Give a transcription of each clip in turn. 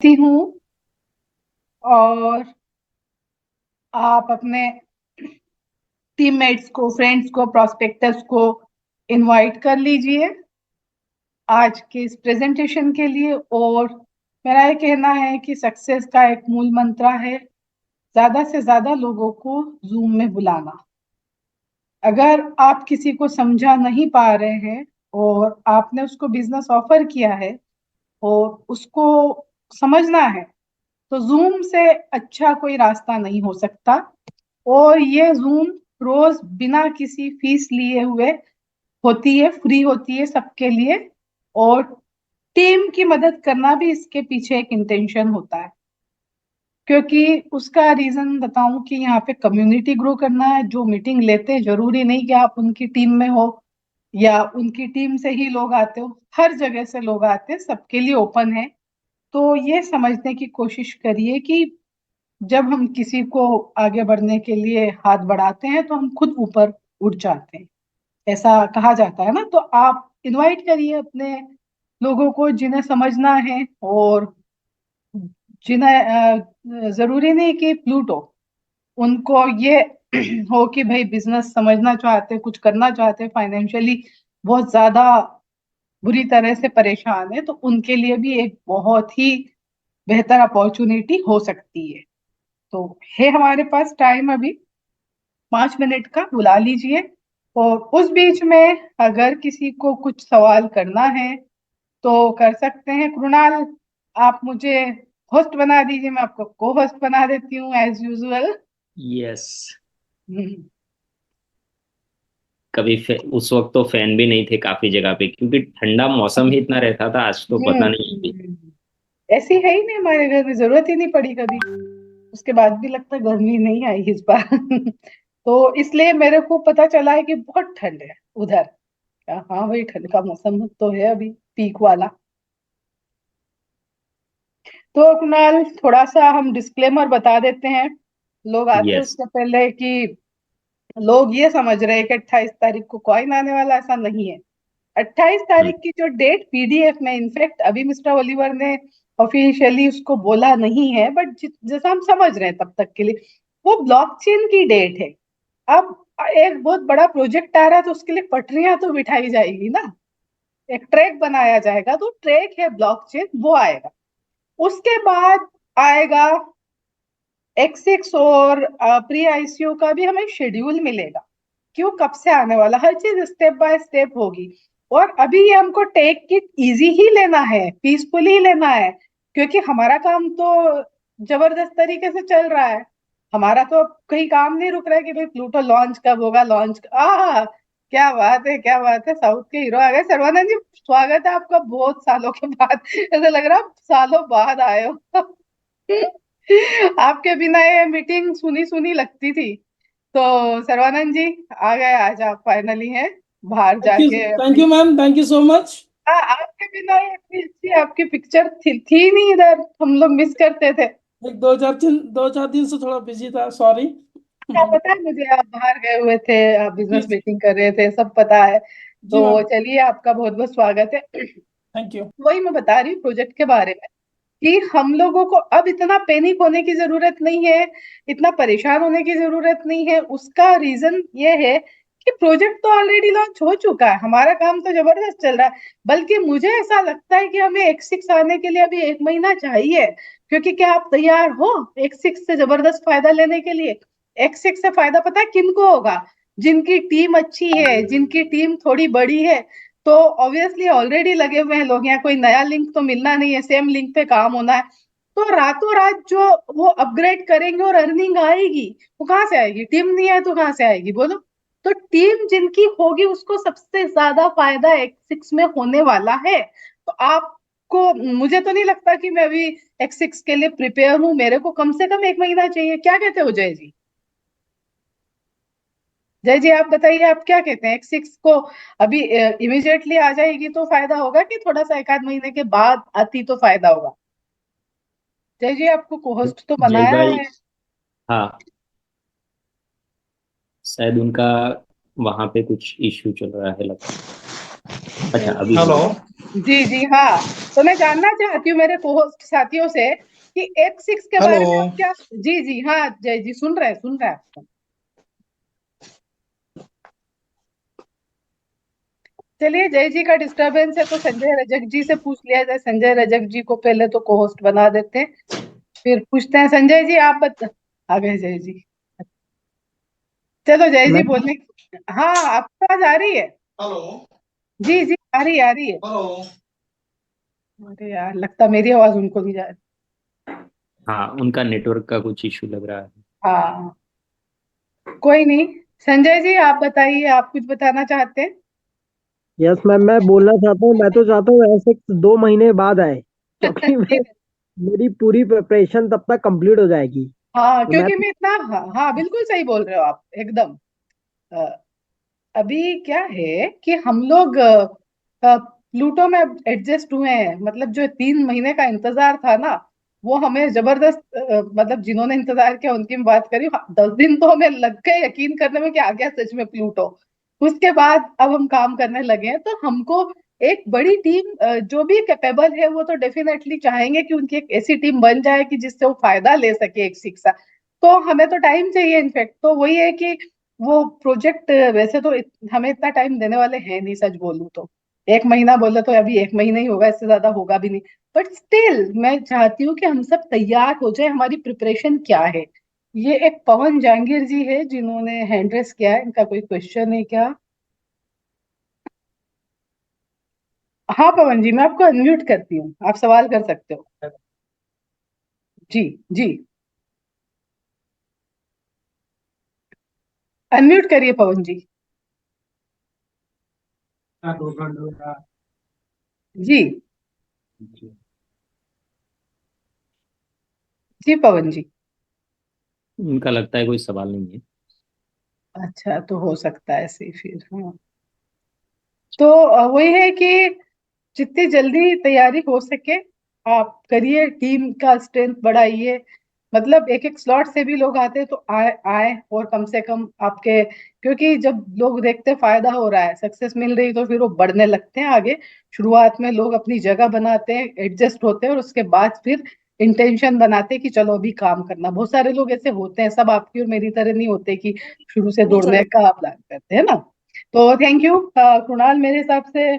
हूँ और आप अपने टीममेट्स को, फ्रेंड्स को, प्रोस्पेक्टर्स को इनवाइट कर लीजिए आज के इस प्रेजेंटेशन के लिए। और मेरा ये कहना है कि सक्सेस का एक मूल मंत्र है ज्यादा से ज्यादा लोगों को जूम में बुलाना। अगर आप किसी को समझा नहीं पा रहे हैं और आपने उसको बिजनेस ऑफर किया है और उसको समझना है, तो जूम से अच्छा कोई रास्ता नहीं हो सकता। और ये जूम रोज बिना किसी फीस लिए हुए होती है, फ्री होती है सबके लिए। और टीम की मदद करना भी इसके पीछे एक इंटेंशन होता है, क्योंकि उसका रीजन बताऊं कि यहाँ पे कम्युनिटी ग्रो करना है। जो मीटिंग लेते हैं जरूरी नहीं कि आप उनकी टीम में हो या उनकी टीम से ही लोग आते हो, हर जगह से लोग आते हैं, सबके लिए ओपन है। तो ये समझने की कोशिश करिए कि जब हम किसी को आगे बढ़ने के लिए हाथ बढ़ाते हैं तो हम खुद ऊपर उठ जाते हैं, ऐसा कहा जाता है ना। तो आप इनवाइट करिए अपने लोगों को जिन्हें समझना है, और जिन्हें जरूरी नहीं कि प्लूटो, उनको ये हो कि भाई बिजनेस समझना चाहते, कुछ करना चाहते, फाइनेंशियली बहुत ज्यादा बुरी तरह से परेशान है, तो उनके लिए भी एक बहुत ही बेहतर अपॉर्चुनिटी हो सकती है। तो है हमारे पास टाइम अभी 5 मिनट का, बुला लीजिए। और उस बीच में अगर किसी को कुछ सवाल करना है तो कर सकते हैं। कृणाल, आप मुझे होस्ट बना दीजिए, मैं आपको को होस्ट बना देती हूँ एज यूजुअल। यस। उस वक्त तो फैन भी नहीं थे काफी जगह पे, क्योंकि ठंडा मौसम ही इतना रहता था। आज तो पता नहीं अभी। ऐसी है ही नहीं, हमारे घर में जरूरत ही नहीं पड़ी कभी। उसके बाद भी लगता है गर्मी नहीं आई इस बार। तो इसलिए मेरे को पता चला है कि बहुत ठंड है उधर। हाँ भाई, ठंड का मौसम तो है अभी, पीक वाला। तो कुणाल, थोड़ा सा हम डिस्क्लेमर बता देते हैं लोग आते यस। उससे पहले, कि लोग ये समझ रहे हैं कि 28 तारीख को कॉइन आने वाला, ऐसा नहीं है। 28 तारीख की जो डेट पीडीएफ में, इनफैक्ट अभी मिस्टर ओलिवर ने ऑफिशियली उसको बोला नहीं है, बट जैसा हम समझ रहे हैं तब तक के लिए वो ब्लॉकचेन की डेट है। अब एक बहुत बड़ा प्रोजेक्ट आ रहा है तो उसके लिए पटरियां तो बिठाई जाएगी ना, एक ट्रैक बनाया जाएगा, तो ट्रैक है ब्लॉकचेन, वो आएगा। उसके बाद आएगा एक्सिक्स और प्री आईसीयू का भी हमें शेड्यूल मिलेगा, क्यों कब से आने वाला, हर चीज स्टेप बाय स्टेप होगी। और अभी ये हमको टेक इट इजी ही लेना है, पीसफुली ही लेना है, क्योंकि हमारा काम तो जबरदस्त तरीके से चल रहा है। हमारा तो अब कहीं काम नहीं रुक रहा है कि भाई प्लूटो लॉन्च कब होगा, लॉन्च क्या बात है, क्या बात है, साउथ के हीरो आ गए। सर्वानंद जी, स्वागत है आपका बहुत सालों के बाद। ऐसा लग रहा है आप सालों बाद आए हो। आपके बिना ये मीटिंग सुनी सुनी लगती थी। तो सर्वानंद जी आ गए, आज आप फाइनली हैं बाहर जाके थैंक अपनी। You ma'am, thank you so much. हाँ, आपके बिना ये इतनी अच्छी आपकी पिक्चर थी नहीं इधर, हम लोग मिस करते थे। एक 2-4 दिन से थोड़ा बिजी था, सॉरी। क्या पता है मुझे, आप बाहर गए हुए थे, आप जी बिजनेस जी। मीटिंग कर रहे थे, सब पता है। जी तो मैम। चलिए, आपका बहुत बहुत स्वागत है। Thank you. वही मैं बता रही हूँ प्रोजेक्ट के बारे में, कि हम लोगों को अब इतना पैनिक होने की जरूरत नहीं है, इतना परेशान होने की जरूरत नहीं है। उसका रीजन ये है कि प्रोजेक्ट तो ऑलरेडी लॉन्च हो चुका है, हमारा काम तो जबरदस्त चल रहा है। बल्कि मुझे ऐसा लगता है कि हमें एक्सिक्स आने के लिए अभी 1 महीना चाहिए। क्योंकि क्या आप तैयार हो एक्सिक्स से जबरदस्त फायदा लेने के लिए? एक्सिक्स से फायदा पता है किनको होगा? जिनकी टीम अच्छी है, जिनकी टीम थोड़ी बड़ी है। तो ऑब्वियसली ऑलरेडी लगे हुए हैं लोग, यहाँ कोई नया लिंक तो मिलना नहीं है, सेम लिंक पे काम होना है। तो रातों रात जो वो अपग्रेड करेंगे और अर्निंग आएगी, वो कहाँ से आएगी? टीम नहीं है तो कहाँ से आएगी बोलो? तो टीम जिनकी होगी उसको सबसे ज्यादा फायदा एक्सिक्स में होने वाला है। तो आपको, मुझे तो नहीं लगता कि मैं अभी एक्सिक्स के लिए प्रिपेयर हूँ, मेरे को कम से कम 1 महीना चाहिए। क्या कहते हो जय जी? जय जी आप बताइए, आप क्या कहते हैं? एक्स को अभी इमिजिएटली आ जाएगी तो फायदा होगा, कि थोड़ा सा 1 आध महीने के बाद आती तो फायदा होगा? जय जी, आपको कोहोस्ट तो जय बनाया भाई। है। हाँ, शायद उनका वहां पे कुछ इश्यू चल रहा है लगता है। अच्छा अभी हेलो। जी जी हाँ। तो मैं जानना चाहती हूँ मेरे कोहोस्ट साथियों से कि X6 के बारे में हेलो। आप क्या। जी जी हाँ जय जी, सुन रहे हैं आपको। चलिए, जय जी का डिस्टरबेंस है तो संजय रजक जी से पूछ लिया जाए। संजय रजक जी को पहले तो कोहोस्ट बना देते हैं, फिर पूछते हैं। संजय जी आप आ गए जय जी। चलो जय जी मैं बोलने। हाँ आपको आवाज आ रही है। हेलो। जी जी आ रही है, आ रही है। हेलो। अरे यार, लगता मेरी आवाज उनको नहीं जा रही। हाँ उनका नेटवर्क का कुछ इशू लग रहा है। हाँ कोई नहीं। संजय जी आप बताइए, आप कुछ बताना चाहते हैं। यस मैम, मैं बोलना चाहता हूँ। मैं तो चाहता हूँ ऐसे 2 महीने बाद आए, क्योंकि जी, मेरी पूरी प्रिपरेशन तब तक कंप्लीट हो जाएगी। हाँ तो मैं क्योंकि मैं इतना, हाँ, हाँ बिल्कुल सही बोल रहे हो आप एकदम। अ, अभी क्या है कि हम लोग प्लूटो में एडजस्ट हुए हैं। मतलब जो 3 महीने का इंतजार था ना, वो हमें जबरदस्त, मतलब जिन्होंने इंतजार किया उनकी मैं बात करी, 10 दिन तो हमें लग गए यकीन करने में कि आ गया सच में प्लूटो। उसके बाद अब हम काम करने लगे हैं, तो हमको एक बड़ी टीम, जो भी कैपेबल है वो तो डेफिनेटली चाहेंगे कि उनकी एक ऐसी टीम बन जाए कि जिससे वो फायदा ले सके एक शिक्षा। तो हमें तो टाइम चाहिए इनफेक्ट। तो वही है कि वो प्रोजेक्ट, वैसे तो हमें इतना टाइम देने वाले हैं नहीं, सच बोलूं तो 1 महीना बोले तो अभी 1 महीना ही होगा, इससे ज्यादा होगा भी नहीं। बट स्टिल मैं चाहती हूँ कि हम सब तैयार हो जाए। हमारी प्रिपरेशन क्या है। ये एक पवन जहांगीर जी है जिन्होंने हैंड रेस किया है। इनका कोई क्वेश्चन है क्या। हाँ पवन जी, मैं आपको अनम्यूट करती हूँ, आप सवाल कर सकते हो। जी जी, अनम्यूट करिए पवन जी। जी जी पवन जी। उनका लगता है कोई सवाल नहीं है। अच्छा, तो हो सकता है ऐसे ही फिर। हाँ तो वही है कि जितनी जल्दी तैयारी हो सके आप करिए, टीम का स्ट्रेंथ बढ़ाइए। मतलब एक एक स्लॉट से भी लोग आते हैं तो आए आए, और कम से कम आपके, क्योंकि जब लोग देखते हैं फायदा हो रहा है, सक्सेस मिल रही, तो फिर वो बढ़ने लगते हैं आगे। शुरुआत में लोग अपनी जगह बनाते हैं, एडजस्ट होते हैं, और उसके बाद फिर इंटेंशन बनाते हैं कि चलो अभी काम करना। बहुत सारे लोग ऐसे होते हैं, सब आपकी और मेरी तरह नहीं होते कि शुरू से दौड़ने का प्लान करते हैं ना। तो थैंक यू कुणाल। मेरे हिसाब से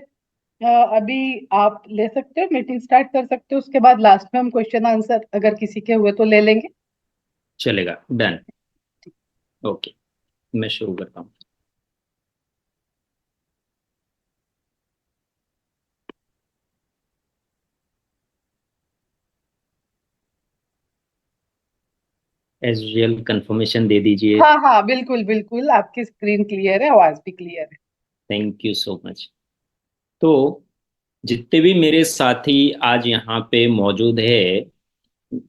अभी आप ले सकते हो, मीटिंग स्टार्ट कर सकते हो। उसके बाद लास्ट में हम क्वेश्चन आंसर अगर किसी के हुए तो ले लेंगे। चलेगा, डन। ओके, मैं शुरू करता हूँ। एज यूजुअल कंफर्मेशन दे दीजिए। हाँ हाँ बिल्कुल बिल्कुल, आपकी स्क्रीन क्लियर है, आवाज भी क्लियर है। Thank you so much. तो जितने भी मेरे साथी आज यहाँ पे मौजूद है,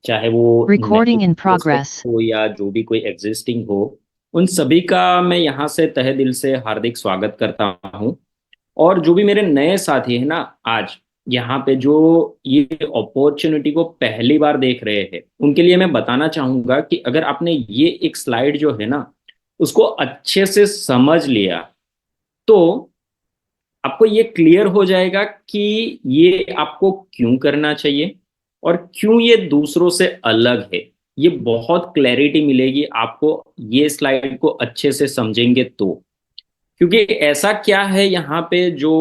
चाहे वो नए Recording in प्रोस्पेक्ट progress. हो या जो भी कोई एग्जिस्टिंग हो, उन सभी का मैं यहाँ से तहे दिल से हार्दिक स्वागत करता हूँ। और जो भी मेरे नए साथी हैं ना, आज यहाँ पे जो ये अपॉर्चुनिटी को पहली बार देख रहे हैं, उनके लिए मैं बताना चाहूंगा कि अगर आपने ये एक स्लाइड जो है ना, उसको अच्छे से समझ लिया, तो आपको ये क्लियर हो जाएगा कि ये आपको क्यों करना चाहिए और क्यों ये दूसरों से अलग है। ये बहुत क्लैरिटी मिलेगी आपको, ये स्लाइड को अच्छे से समझेंगे तो। क्योंकि ऐसा क्या है यहाँ पे जो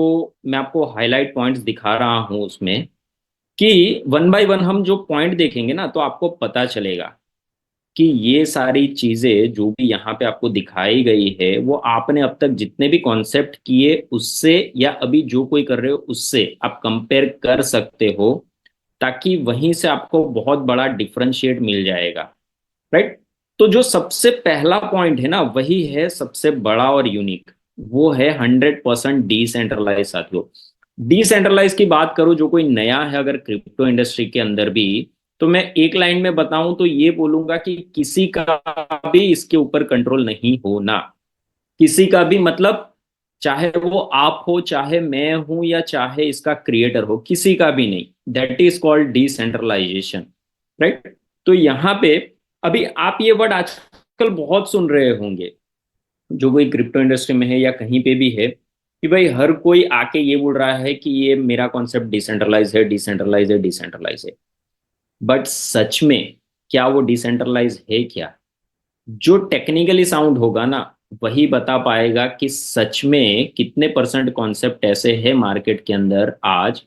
मैं आपको हाईलाइट पॉइंट्स दिखा रहा हूं उसमें, कि वन बाय वन हम जो पॉइंट देखेंगे ना, तो आपको पता चलेगा कि ये सारी चीजें जो भी यहाँ पे आपको दिखाई गई है, वो आपने अब तक जितने भी कॉन्सेप्ट किए उससे, या अभी जो कोई कर रहे हो उससे आप कंपेयर कर सकते हो, ताकि वहीं से आपको बहुत बड़ा डिफरेंशिएट मिल जाएगा। राइट। तो जो सबसे पहला पॉइंट है ना, वही है सबसे बड़ा और यूनिक। वो है 100% डिसेंट्रलाइज। साथियों, डिसेंट्रलाइज की बात करूं, जो कोई नया है अगर क्रिप्टो इंडस्ट्री के अंदर भी, तो मैं एक लाइन में बताऊं तो ये बोलूंगा कि किसी का भी इसके ऊपर कंट्रोल नहीं होना। किसी का भी मतलब, चाहे वो आप हो, चाहे मैं हूं, या चाहे इसका क्रिएटर हो, किसी का भी नहीं। That is called decentralisation. Right. तो यहाँ पे अभी आप ये वर्ड आजकल बहुत सुन रहे होंगे, जो कोई क्रिप्टो इंडस्ट्री में है या कहीं पे भी है, कि भाई हर कोई आके ये बोल रहा है कि ये मेरा कॉन्सेप्ट डिसेंट्रलाइज है, डिसेंट्रलाइज है, डिसेंट्रलाइज है। बट सच में क्या वो डिसेंट्रलाइज है क्या? जो टेक्निकली साउंड होगा ना, वही बता पाएगा कि सच में कितने परसेंट कॉन्सेप्ट ऐसे हैं मार्केट के अंदर आज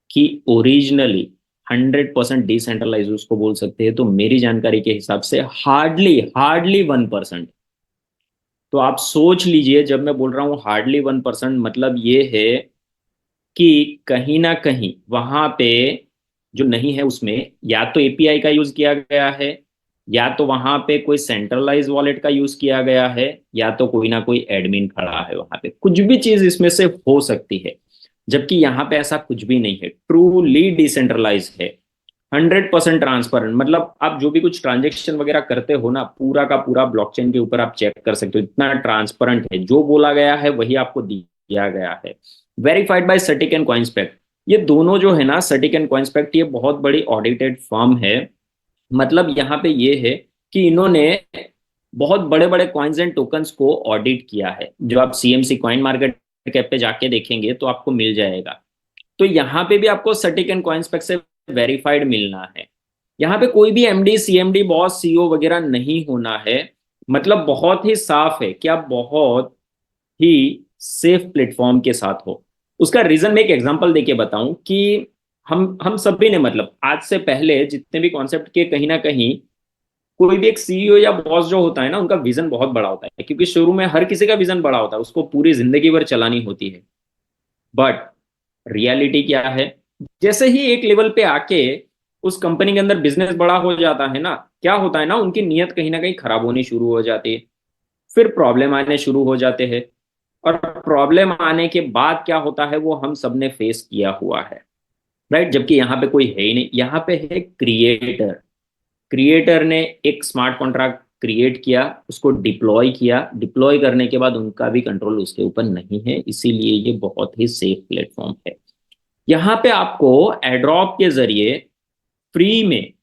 कि ओरिजिनली 100% डिसेंट्रलाइज उसको बोल सकते हैं। तो मेरी जानकारी के हिसाब से हार्डली हार्डली 1%। तो आप सोच लीजिए, जब मैं बोल रहा हूँ हार्डली 1%, मतलब ये है कि कहीं ना कहीं वहां पे जो नहीं है उसमें या तो एपीआई का यूज किया गया है, या तो वहां पे कोई सेंट्रलाइज वॉलेट का यूज किया गया है, या तो कोई ना कोई एडमिन खड़ा है वहां पे। कुछ भी चीज इसमें से हो सकती है, जबकि यहाँ पे ऐसा कुछ भी नहीं है। ट्रूली डिसेंट्रलाइज है, 100% ट्रांसपेरेंट। मतलब आप जो भी कुछ ट्रांजेक्शन वगैरह करते हो ना, पूरा का पूरा ब्लॉकचेन के ऊपर आप चेक कर सकते हो, इतना ट्रांसपेरेंट है। जो बोला गया है वही आपको दिया गया है। Verified by CertiK and Coinspect. ये दोनों जो है ना, सर्टिक एंड कॉइंस्पेक्ट, ये बहुत बड़ी ऑडिटेड फर्म है। मतलब यहाँ पे ये है कि इन्होंने बहुत बड़े बड़े कॉइन्स एंड टोकन्स को ऑडिट किया है। जो आप सीएमसी कॉइन मार्केट कैप पे जाके देखेंगे तो आपको मिल जाएगा। तो यहाँ पे भी आपको सर्टिक एंड कॉइंस्पेक्ट से वेरीफाइड मिलना है। यहाँ पे कोई भी एमडी, सीएमडी, बॉस, सीईओ वगैरह नहीं होना है। मतलब बहुत ही साफ है कि आप बहुत ही सेफ प्लेटफॉर्म के साथ हो। उसका रीजन मैं एक एग्जांपल देके बताऊं कि हम सभी ने, मतलब आज से पहले जितने भी कॉन्सेप्ट के, कहीं ना कहीं कोई भी एक सीईओ या बॉस जो होता है ना, उनका विजन बहुत बड़ा होता है, क्योंकि शुरू में हर किसी का विजन बड़ा होता है, उसको पूरी जिंदगी भर चलानी होती है। बट रियलिटी क्या है? जैसे ही एक लेवल पे आके उस कंपनी के अंदर बिजनेस बड़ा हो जाता है ना, क्या होता है ना, उनकी नीयत कहीं ना कहीं खराब होनी शुरू हो जाती है। फिर प्रॉब्लम आने शुरू हो जाते हैं। और प्रॉब्लम आने के बाद क्या होता है वो हम सब ने फेस किया हुआ है, राइट? जबकि यहाँ पे कोई है ही नहीं। यहाँ पे है क्रिएटर। क्रिएटर ने एक स्मार्ट कॉन्ट्रैक्ट क्रिएट किया, उसको डिप्लॉय किया। डिप्लॉय करने के बाद उनका भी कंट्रोल उसके ऊपर नहीं है, इसीलिए ये बहुत ही सेफ प्लेटफॉर्म है। यहाँ पे आपको एड्रॉप के जरिए फ्री में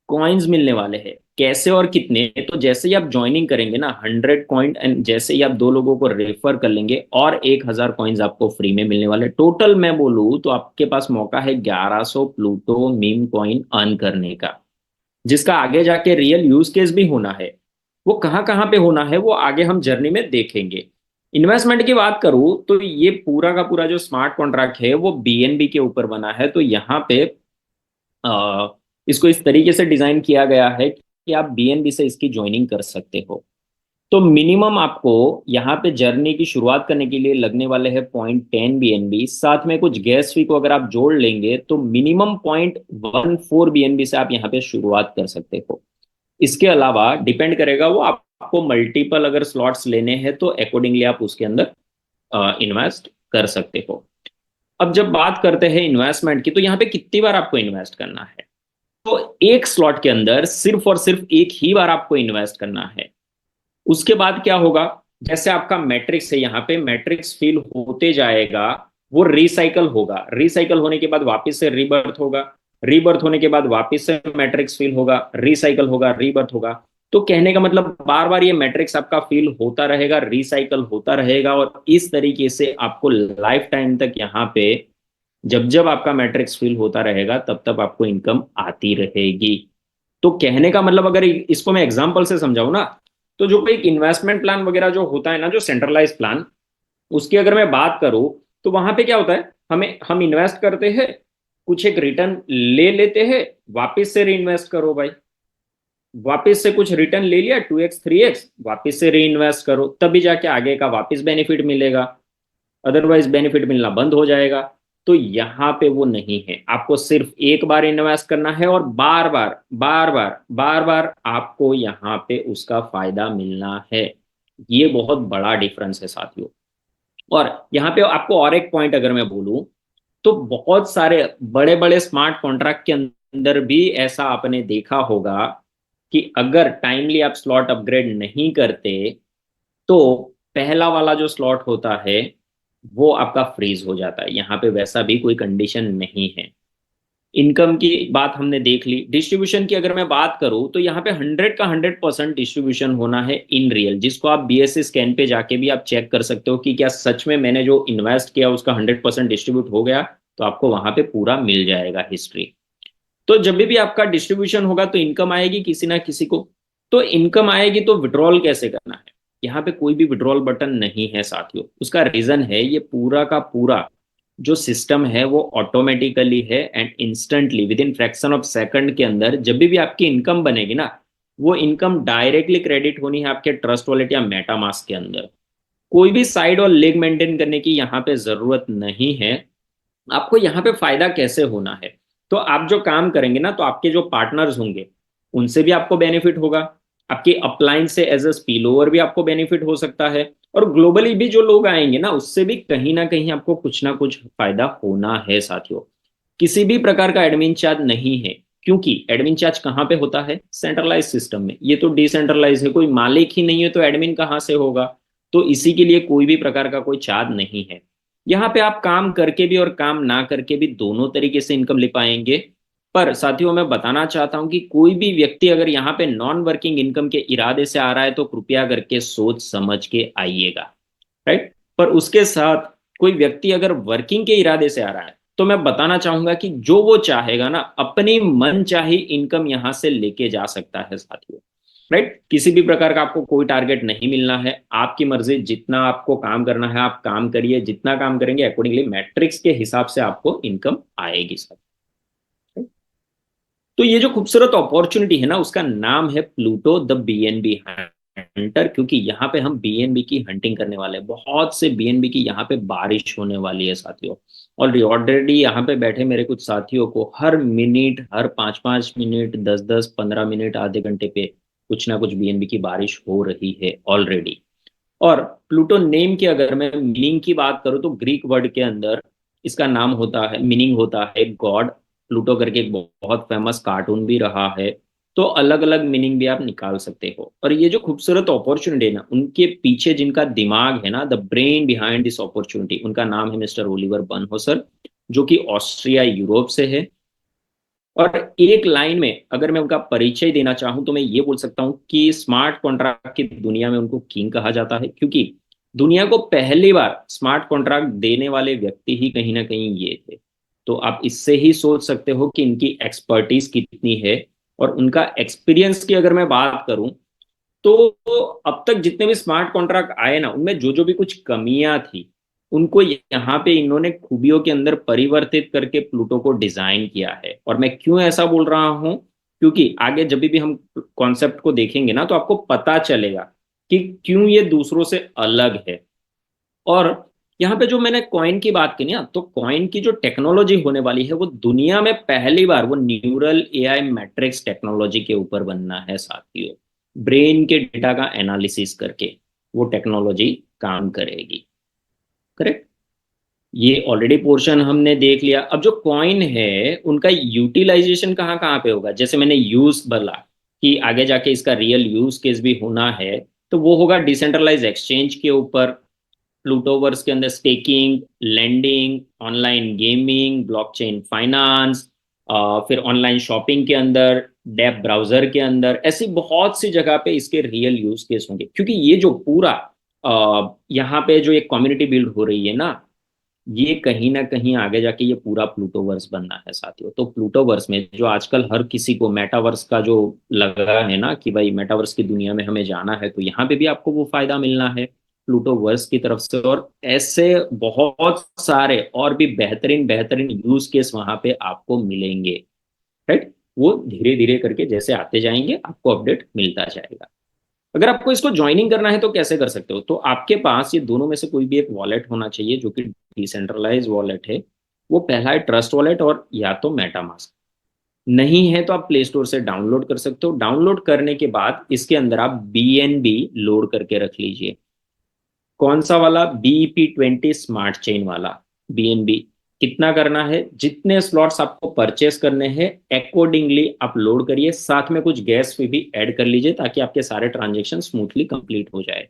कॉइन्स मिलने वाले हैं। कैसे और कितने? तो जैसे ही आप ज्वाइनिंग करेंगे ना, 100 कॉइन, एंड जैसे ही आप 2 लोगों को रेफर कर लेंगे और 1000 कॉइन्स आपको फ्री में मिलने वाले। टोटल मैं बोलूँ तो आपके पास मौका है 1100 प्लूटो मीम कॉइन अर्न करने का, जिसका आगे जाके रियल यूज केस भी होना है। वो कहाँ कहाँ पे होना है वो आगे हम जर्नी में देखेंगे। इन्वेस्टमेंट की बात करूँ तो ये पूरा का पूरा जो स्मार्ट कॉन्ट्रैक्ट है वो बीएनबी के ऊपर बना है। तो यहाँ पे इसको इस तरीके से डिजाइन किया गया है कि आप बीएनबी से इसकी ज्वाइनिंग कर सकते हो। तो मिनिमम आपको यहाँ पे जर्नी की शुरुआत करने के लिए लगने वाले हैं 0.10 बीएनबी। साथ में कुछ गैस फी को अगर आप जोड़ लेंगे तो मिनिमम 0.14 बीएनबी से आप यहाँ पे शुरुआत कर सकते हो। इसके अलावा डिपेंड करेगा वो, आपको मल्टीपल अगर स्लॉट्स लेने हैं तो अकॉर्डिंगली आप उसके अंदर इन्वेस्ट कर सकते हो। अब जब बात करते हैं इन्वेस्टमेंट की, तो यहाँ पे कितनी बार आपको इन्वेस्ट करना है? तो एक स्लॉट के अंदर सिर्फ और सिर्फ एक ही बार आपको इन्वेस्ट करना है। उसके बाद क्या होगा? जैसे आपका मैट्रिक्स है, यहाँ पे मैट्रिक्स फिल होते जाएगा, वो रिसाइकल होगा। रिसाइकल होने के बाद वापस से रीबर्थ होगा। रीबर्थ होने के बाद वापस से मैट्रिक्स फिल होगा, रिसाइकल होगा, रीबर्थ होगा। तो कहने का मतलब बार बार ये मैट्रिक्स आपका फिल होता रहेगा, रिसाइकल होता रहेगा, और इस तरीके से आपको लाइफ टाइम तक यहाँ पे जब जब आपका मैट्रिक्स फिल होता रहेगा तब तब आपको इनकम आती रहेगी। तो कहने का मतलब, अगर इसको मैं एग्जांपल से समझाऊं ना, तो जो एक इन्वेस्टमेंट प्लान वगैरह जो होता है ना, जो सेंट्रलाइज प्लान, उसकी अगर मैं बात करूं तो वहां पे क्या होता है, हम इन्वेस्ट करते हैं, कुछ एक रिटर्न ले लेते हैं, वापस से री इन्वेस्ट करो भाई। वापस से कुछ रिटर्न ले लिया, 2x 3x, वापस से री इन्वेस्ट करो, तभी जाके आगे का वापस बेनिफिट मिलेगा। अदरवाइज बेनिफिट मिलना बंद हो जाएगा। तो यहाँ पे वो नहीं है। आपको सिर्फ एक बार इन्वेस्ट करना है और बार बार बार बार बार बार आपको यहाँ पे उसका फायदा मिलना है। ये बहुत बड़ा डिफरेंस है साथियों। और यहाँ पे आपको और एक पॉइंट अगर मैं बोलूं, तो बहुत सारे बड़े बड़े स्मार्ट कॉन्ट्रैक्ट के अंदर भी ऐसा आपने देखा होगा कि अगर टाइमली आप स्लॉट अपग्रेड नहीं करते तो पहला वाला जो स्लॉट होता है वो आपका फ्रीज हो जाता है। यहाँ पे वैसा भी कोई कंडीशन नहीं है। इनकम की बात हमने देख ली। डिस्ट्रीब्यूशन की अगर मैं बात करूं तो यहाँ पे 100 का 100% डिस्ट्रीब्यूशन होना है इन रियल, जिसको आप बीएससी स्कैन पे जाके भी आप चेक कर सकते हो कि क्या सच में मैंने जो इन्वेस्ट किया उसका 100% डिस्ट्रीब्यूट हो गया, तो आपको वहां पे पूरा मिल जाएगा हिस्ट्री। तो जब भी आपका डिस्ट्रीब्यूशन होगा तो इनकम आएगी किसी ना किसी को। तो इनकम आएगी तो विड्रॉल कैसे करना है, यहाँ पे कोई भी विड्रॉल बटन नहीं है साथियों। उसका रीजन है ये पूरा का पूरा जो सिस्टम है वो ऑटोमेटिकली है and instantly with in fraction of second के अंदर जब भी आपकी इनकम बनेगी ना, वो इनकम डायरेक्टली क्रेडिट होनी है आपके ट्रस्ट वॉलेट या मेटामास्क के अंदर। कोई भी साइड और लेग मेंटेन करने की यहाँ पे जरूरत नहीं है। आपको यहाँ पे फायदा कैसे होना है, तो आप जो काम करेंगे ना, तो आपके जो पार्टनर्स होंगे उनसे भी आपको बेनिफिट होगा, आपके अपलाइन से एज अ स्पिल ओवर भी आपको बेनिफिट हो सकता है, और ग्लोबली भी जो लोग आएंगे ना उससे भी कहीं ना कहीं आपको कुछ ना कुछ फायदा होना है साथियों। किसी भी प्रकार का एडमिन चार्ज नहीं है, क्योंकि एडमिन चार्ज कहाँ पे होता है, सेंट्रलाइज सिस्टम में। ये तो डिसेंट्रलाइज है, कोई मालिक ही नहीं है तो एडमिन कहाँ से होगा। तो इसी के लिए कोई भी प्रकार का कोई चार्ज नहीं है। यहाँ पे आप काम करके भी और काम ना करके भी दोनों तरीके से इनकम ले पाएंगे। पर साथियों मैं बताना चाहता हूं कि कोई भी व्यक्ति अगर यहाँ पे नॉन वर्किंग इनकम के इरादे से आ रहा है तो कृपया करके सोच समझ के आइएगा, राइट। पर उसके साथ कोई व्यक्ति अगर वर्किंग के इरादे से आ रहा है तो मैं बताना चाहूंगा कि जो वो चाहेगा ना अपनी मन चाही इनकम यहां से लेके जा सकता है साथियों, राइट। किसी भी प्रकार का आपको कोई टारगेट नहीं मिलना है, आपकी मर्जी, जितना आपको काम करना है आप काम करिए, जितना काम करेंगे अकॉर्डिंगली मैट्रिक्स के हिसाब से आपको इनकम आएगी सर। तो ये जो खूबसूरत अपॉर्चुनिटी है ना उसका नाम है प्लूटो द बीएनबी हंटर, क्योंकि यहाँ पे हम बीएनबी की हंटिंग करने वाले हैं। बहुत से बीएनबी की यहाँ पे बारिश होने वाली है साथियों। और ऑलरेडी यहाँ पे बैठे मेरे कुछ साथियों को हर मिनट, हर 5-5 मिनट, 10-10, 15 मिनट, आधे घंटे पे कुछ ना कुछ बीएनबी की बारिश हो रही है ऑलरेडी। और प्लूटो नेम की अगर मैं मीनिंग की बात करूँ तो ग्रीक वर्ड के अंदर इसका नाम होता है, मीनिंग होता है गॉड। प्लूटो करके एक बहुत फेमस कार्टून भी रहा है। तो अलग अलग मीनिंग भी आप निकाल सकते हो। और ये जो खूबसूरत अपॉर्चुनिटी है ना, उनके पीछे जिनका दिमाग है ना, the brain behind this opportunity, उनका नाम है मिस्टर ओलिवर बर्नहोसर, जो कि ऑस्ट्रिया यूरोप से है। और एक लाइन में अगर मैं उनका परिचय देना चाहूं तो मैं ये बोल सकता हूं कि स्मार्ट कॉन्ट्रैक्ट की दुनिया में उनको किंग कहा जाता है, क्योंकि दुनिया को पहली बार स्मार्ट कॉन्ट्रैक्ट देने वाले व्यक्ति ही कहीं ना कहीं ये थे। तो आप इससे ही सोच सकते हो कि इनकी एक्सपर्टीज कितनी है। और उनका एक्सपीरियंस की अगर मैं बात करूं तो अब तक जितने भी स्मार्ट कॉन्ट्रैक्ट आए ना, उनमें जो जो भी कुछ कमियां थी उनको यहाँ पे इन्होंने खूबियों के अंदर परिवर्तित करके प्लूटो को डिजाइन किया है। और मैं क्यों ऐसा बोल रहा हूं, क्योंकि आगे जब भी हम कॉन्सेप्ट को देखेंगे ना तो आपको पता चलेगा कि क्यों ये दूसरों से अलग है। और यहाँ पे जो मैंने कॉइन की बात की ना, तो कॉइन की जो टेक्नोलॉजी होने वाली है वो दुनिया में पहली बार वो न्यूरल एआई मैट्रिक्स टेक्नोलॉजी के ऊपर बनना है साथियों। ब्रेन के डेटा का एनालिसिस करके वो टेक्नोलॉजी काम करेगी, करेक्ट। ये ऑलरेडी पोर्शन हमने देख लिया। अब जो कॉइन है उनका यूटिलाइजेशन कहाँ कहाँ पे होगा, जैसे मैंने यूज बोला कि आगे जाके इसका रियल यूज केस भी होना है, तो वो होगा डिसेंट्रलाइज एक्सचेंज के ऊपर, प्लूटोवर्स के अंदर staking, lending, online gaming, blockchain finance, फिर ऑनलाइन शॉपिंग के अंदर, डेप ब्राउजर के अंदर, ऐसी बहुत सी जगह पे इसके रियल यूज केस होंगे। क्योंकि ये जो पूरा यहाँ पे जो एक कम्युनिटी बिल्ड हो रही है ना, ये कहीं ना कहीं आगे जाके ये पूरा प्लूटोवर्स बनना है साथियों। तो प्लूटोवर्स में जो आजकल हर किसी को मेटावर्स का जो लगा है ना कि भाई मेटावर्स की दुनिया में हमें जाना है, तो यहाँ पे भी आपको वो फायदा मिलना है प्लूटोवर्स की तरफ से। और ऐसे बहुत सारे और भी बेहतरीन बेहतरीन यूज केस वहां पे आपको मिलेंगे, राइट। वो धीरे धीरे करके जैसे आते जाएंगे आपको अपडेट मिलता जाएगा। अगर आपको इसको ज्वाइनिंग करना है तो कैसे कर सकते हो, तो आपके पास ये दोनों में से कोई भी एक वॉलेट होना चाहिए जो कि डिसेंट्रलाइज वॉलेट है। वो पहला है ट्रस्ट वॉलेट और या तो मेटामास्क। नहीं है तो आप प्ले स्टोर से डाउनलोड कर सकते हो। डाउनलोड करने के बाद इसके अंदर आप बीएनबी लोड करके रख लीजिए। कौन सा वाला, BEP20 स्मार्ट चेन वाला बीएनबी। कितना करना है, जितने स्लॉट्स आपको परचेस करने हैं अकॉर्डिंगली आप लोड करिए, साथ में कुछ गैस फी भी ऐड कर लीजिए ताकि आपके सारे ट्रांजेक्शन स्मूथली कंप्लीट हो जाए।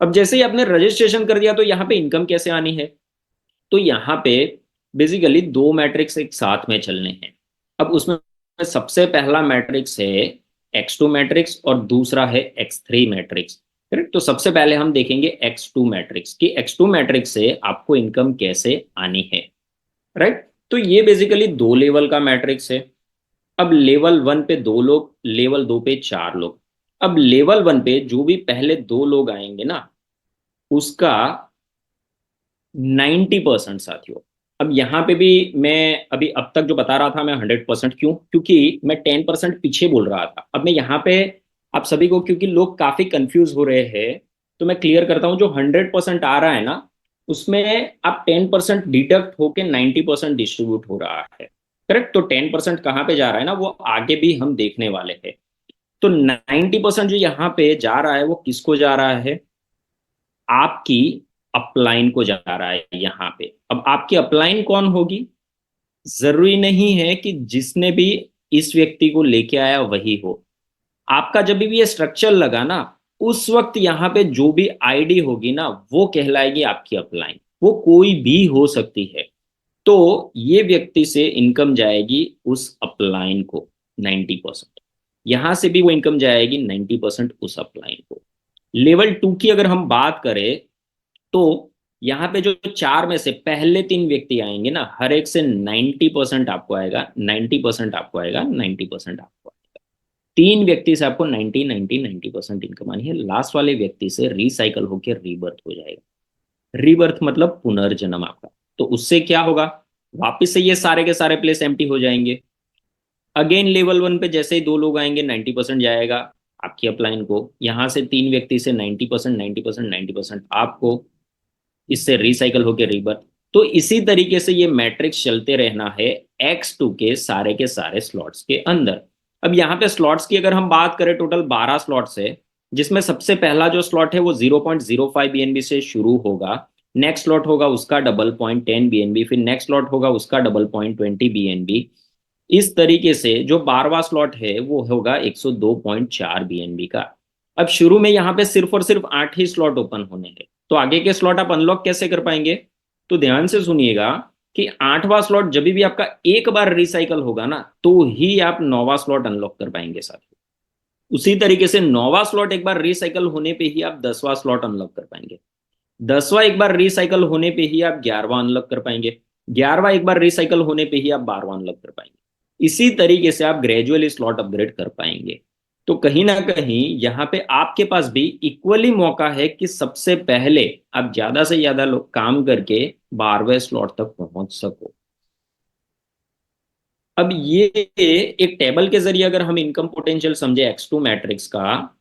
अब जैसे ही आपने रजिस्ट्रेशन कर दिया तो यहाँ पे इनकम कैसे आनी है, तो यहाँ पे बेसिकली दो मैट्रिक्स एक साथ में चलने हैं। अब उसमें सबसे पहला मैट्रिक्स है x2 मैट्रिक्स और दूसरा है x3 मैट्रिक्स। करेक्ट। तो सबसे पहले हम देखेंगे x2 मैट्रिक्स कि x2 मैट्रिक्स से आपको इनकम कैसे आनी है। राइट। तो ये बेसिकली दो लेवल का मैट्रिक्स है। अब लेवल 1 पे दो लोग, लेवल 2 पे 4 लोग। अब लेवल 1 पे जो भी पहले दो लोग आएंगे ना, उसका 90% साथियों। अब यहाँ पे भी मैं अभी अब तक जो बता रहा था मैं 100%, क्यों? क्योंकि मैं 10% पीछे बोल रहा था। अब मैं यहाँ पे आप सभी को, क्योंकि लोग काफी कंफ्यूज हो रहे हैं, तो मैं क्लियर करता हूँ। जो 100% आ रहा है ना, उसमें आप 10% डिडक्ट होके 90% डिस्ट्रीब्यूट हो रहा है। करेक्ट। तो 10% कहाँ पे जा रहा है ना, वो आगे भी हम देखने वाले हैं। तो 90% जो यहाँ पे जा रहा है वो किसको जा रहा है? आपकी अपलाइन को जा रहा है यहाँ पे। अब आपकी अपलाइन कौन होगी? जरूरी नहीं है कि जिसने भी इस व्यक्ति को लेके आया वही हो। आपका जब भी ये स्ट्रक्चर लगा ना, उस वक्त यहाँ पे जो भी आईडी होगी ना, वो कहलाएगी आपकी अपलाइन। वो कोई भी हो सकती है। तो ये व्यक्ति से इनकम जाएगी उस अपलाइन को 90%। यहां से भी वो इनकम जाएगी 90% उस अपलाइन को। लेवल 2 की अगर हम बात करें, तो यहाँ पे जो चार में से पहले तीन व्यक्ति आएंगे ना, हर एक से 90% आपको आएगा, 90% आपको आएगा, 90% आपको आएगा। तीन व्यक्ति से आपको 90-90-90% इनकम आनी है। लास्ट वाले व्यक्ति से रिसाइकल होकर रीबर्थ हो जाएगा। रीबर्थ मतलब पुनर्जन्म आपका। तो उससे क्या होगा? वापिस से ये सारे के सारे प्लेस एम्प्टी हो जाएंगे। अगेन लेवल 1 पे जैसे ही दो लोग आएंगे 90% जाएगा आपकी अपलाइन को। यहां से तीन व्यक्ति से 90%, 90%, 90% आपको, इससे रिसाइकल होकर रीबर्थ। तो इसी तरीके से ये मैट्रिक्स चलते रहना है x2 के सारे स्लॉट्स के अंदर। अब यहाँ पे स्लॉट्स की अगर हम बात करें, टोटल 12 स्लॉट्स है, जिसमें सबसे पहला जो स्लॉट है वो 0.05 BNB से शुरू होगा। नेक्स्ट स्लॉट होगा उसका डबल 0.10 BNB, फिर नेक्स्ट स्लॉट होगा उसका डबल 0.20 BNB। इस तरीके से जो 12वां स्लॉट है वो होगा 102.4 BNB का। अब शुरू में यहाँ पे सिर्फ और सिर्फ 8 ही स्लॉट ओपन होने हैं। तो आगे के स्लॉट आप अनलॉक कैसे कर पाएंगे? तो ध्यान से सुनिएगा कि 8वां स्लॉट जब भी आपका एक बार रिसाइकल होगा ना, तो ही आप 9वां स्लॉट अनलॉक कर पाएंगे साथियों। उसी तरीके से 9वां स्लॉट एक बार रिसाइकल होने पे ही आप 10वां स्लॉट अनलॉक कर पाएंगे। 10वां एक बार रिसाइकल होने पे ही आप 11वां अनलॉक कर पाएंगे। 11वां एक बार रिसाइकल होने पे ही आप 12वां अनलॉक कर पाएंगे। इसी तरीके से आप ग्रेजुअली स्लॉट अपग्रेड कर पाएंगे। तो कहीं ना कहीं यहाँ पे आपके पास भी इक्वली मौका है कि सबसे पहले आप ज्यादा से ज्यादा लोग काम करके 12वें स्लॉट तक पहुंच सको। अब ये एक टेबल के जरिए अगर हम इनकम पोटेंशियल समझे x2 मैट्रिक्स का,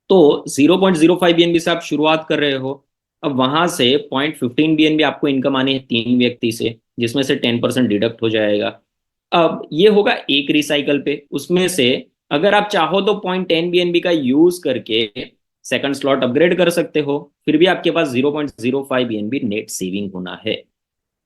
तो 0.05 BNB से आप शुरुआत कर रहे हो। अब वहां से 0.15 BNB आपको इनकम आनी है तीन व्यक्ति से, जिसमें से 10% डिडक्ट हो जाएगा। अब ये होगा एक रिसाइकल पे। उसमें से अगर आप चाहो तो 0.10 BNB का यूज करके सेकंड स्लॉट अपग्रेड कर सकते हो, फिर भी आपके पास 0.05 BNB नेट सेविंग होना है।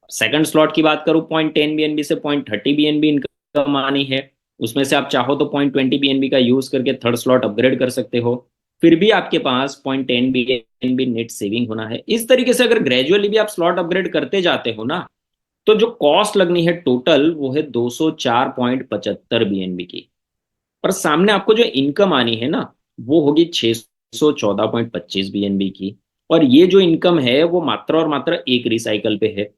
सेकंड स्लॉट की बात करूं, 0.10 BNB से 0.30 BNB इनकम आनी है। उसमें से आप चाहो तो 0.20 BNB का यूज करके थर्ड स्लॉट अपग्रेड कर सकते हो, फिर भी आपके पास 0.10 BNB नेट सेविंग होना है। इस तरीके से अगर ग्रेजुअली भी आप स्लॉट अपग्रेड करते जाते हो ना, तो जो कॉस्ट लगनी है टोटल वो है 204.75 BNB की। पर सामने आपको जो इनकम आनी है ना, वो होगी 614.25 BNB की। और ये जो इनकम है वो मात्र और मात्र एक रिसाइकल पे है।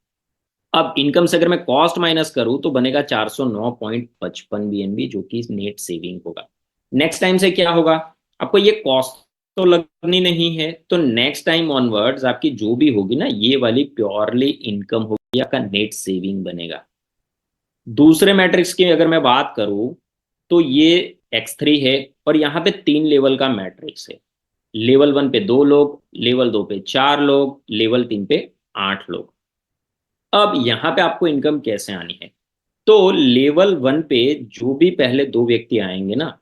अब इनकम से अगर मैं कॉस्ट माइनस करूं तो बनेगा 409.55 BNB, जो कि नेट सेविंग होगा। नेक्स्ट टाइम से क्या होगा? आपको ये कॉस्ट तो लगनी नहीं है, तो नेक्स्ट टाइम ऑनवर्ड्स आपकी जो भी होगी ना, ये वाली प्योरली इनकम होगी, आपका नेट सेविंग बनेगा। दूसरे मैट्रिक्स की अगर मैं बात करूं, तो ये x3 है और यहाँ पे 3 लेवल का मैट्रिक्स है। लेवल 1 पे 2 लोग, लेवल 2 पे 4 लोग, लेवल 3 पे 8 लोग। अब यहाँ पे आपको इनकम कैसे आनी है? तो लेवल 1 पे जो भी पहले दो व्यक्ति आएंगे ना,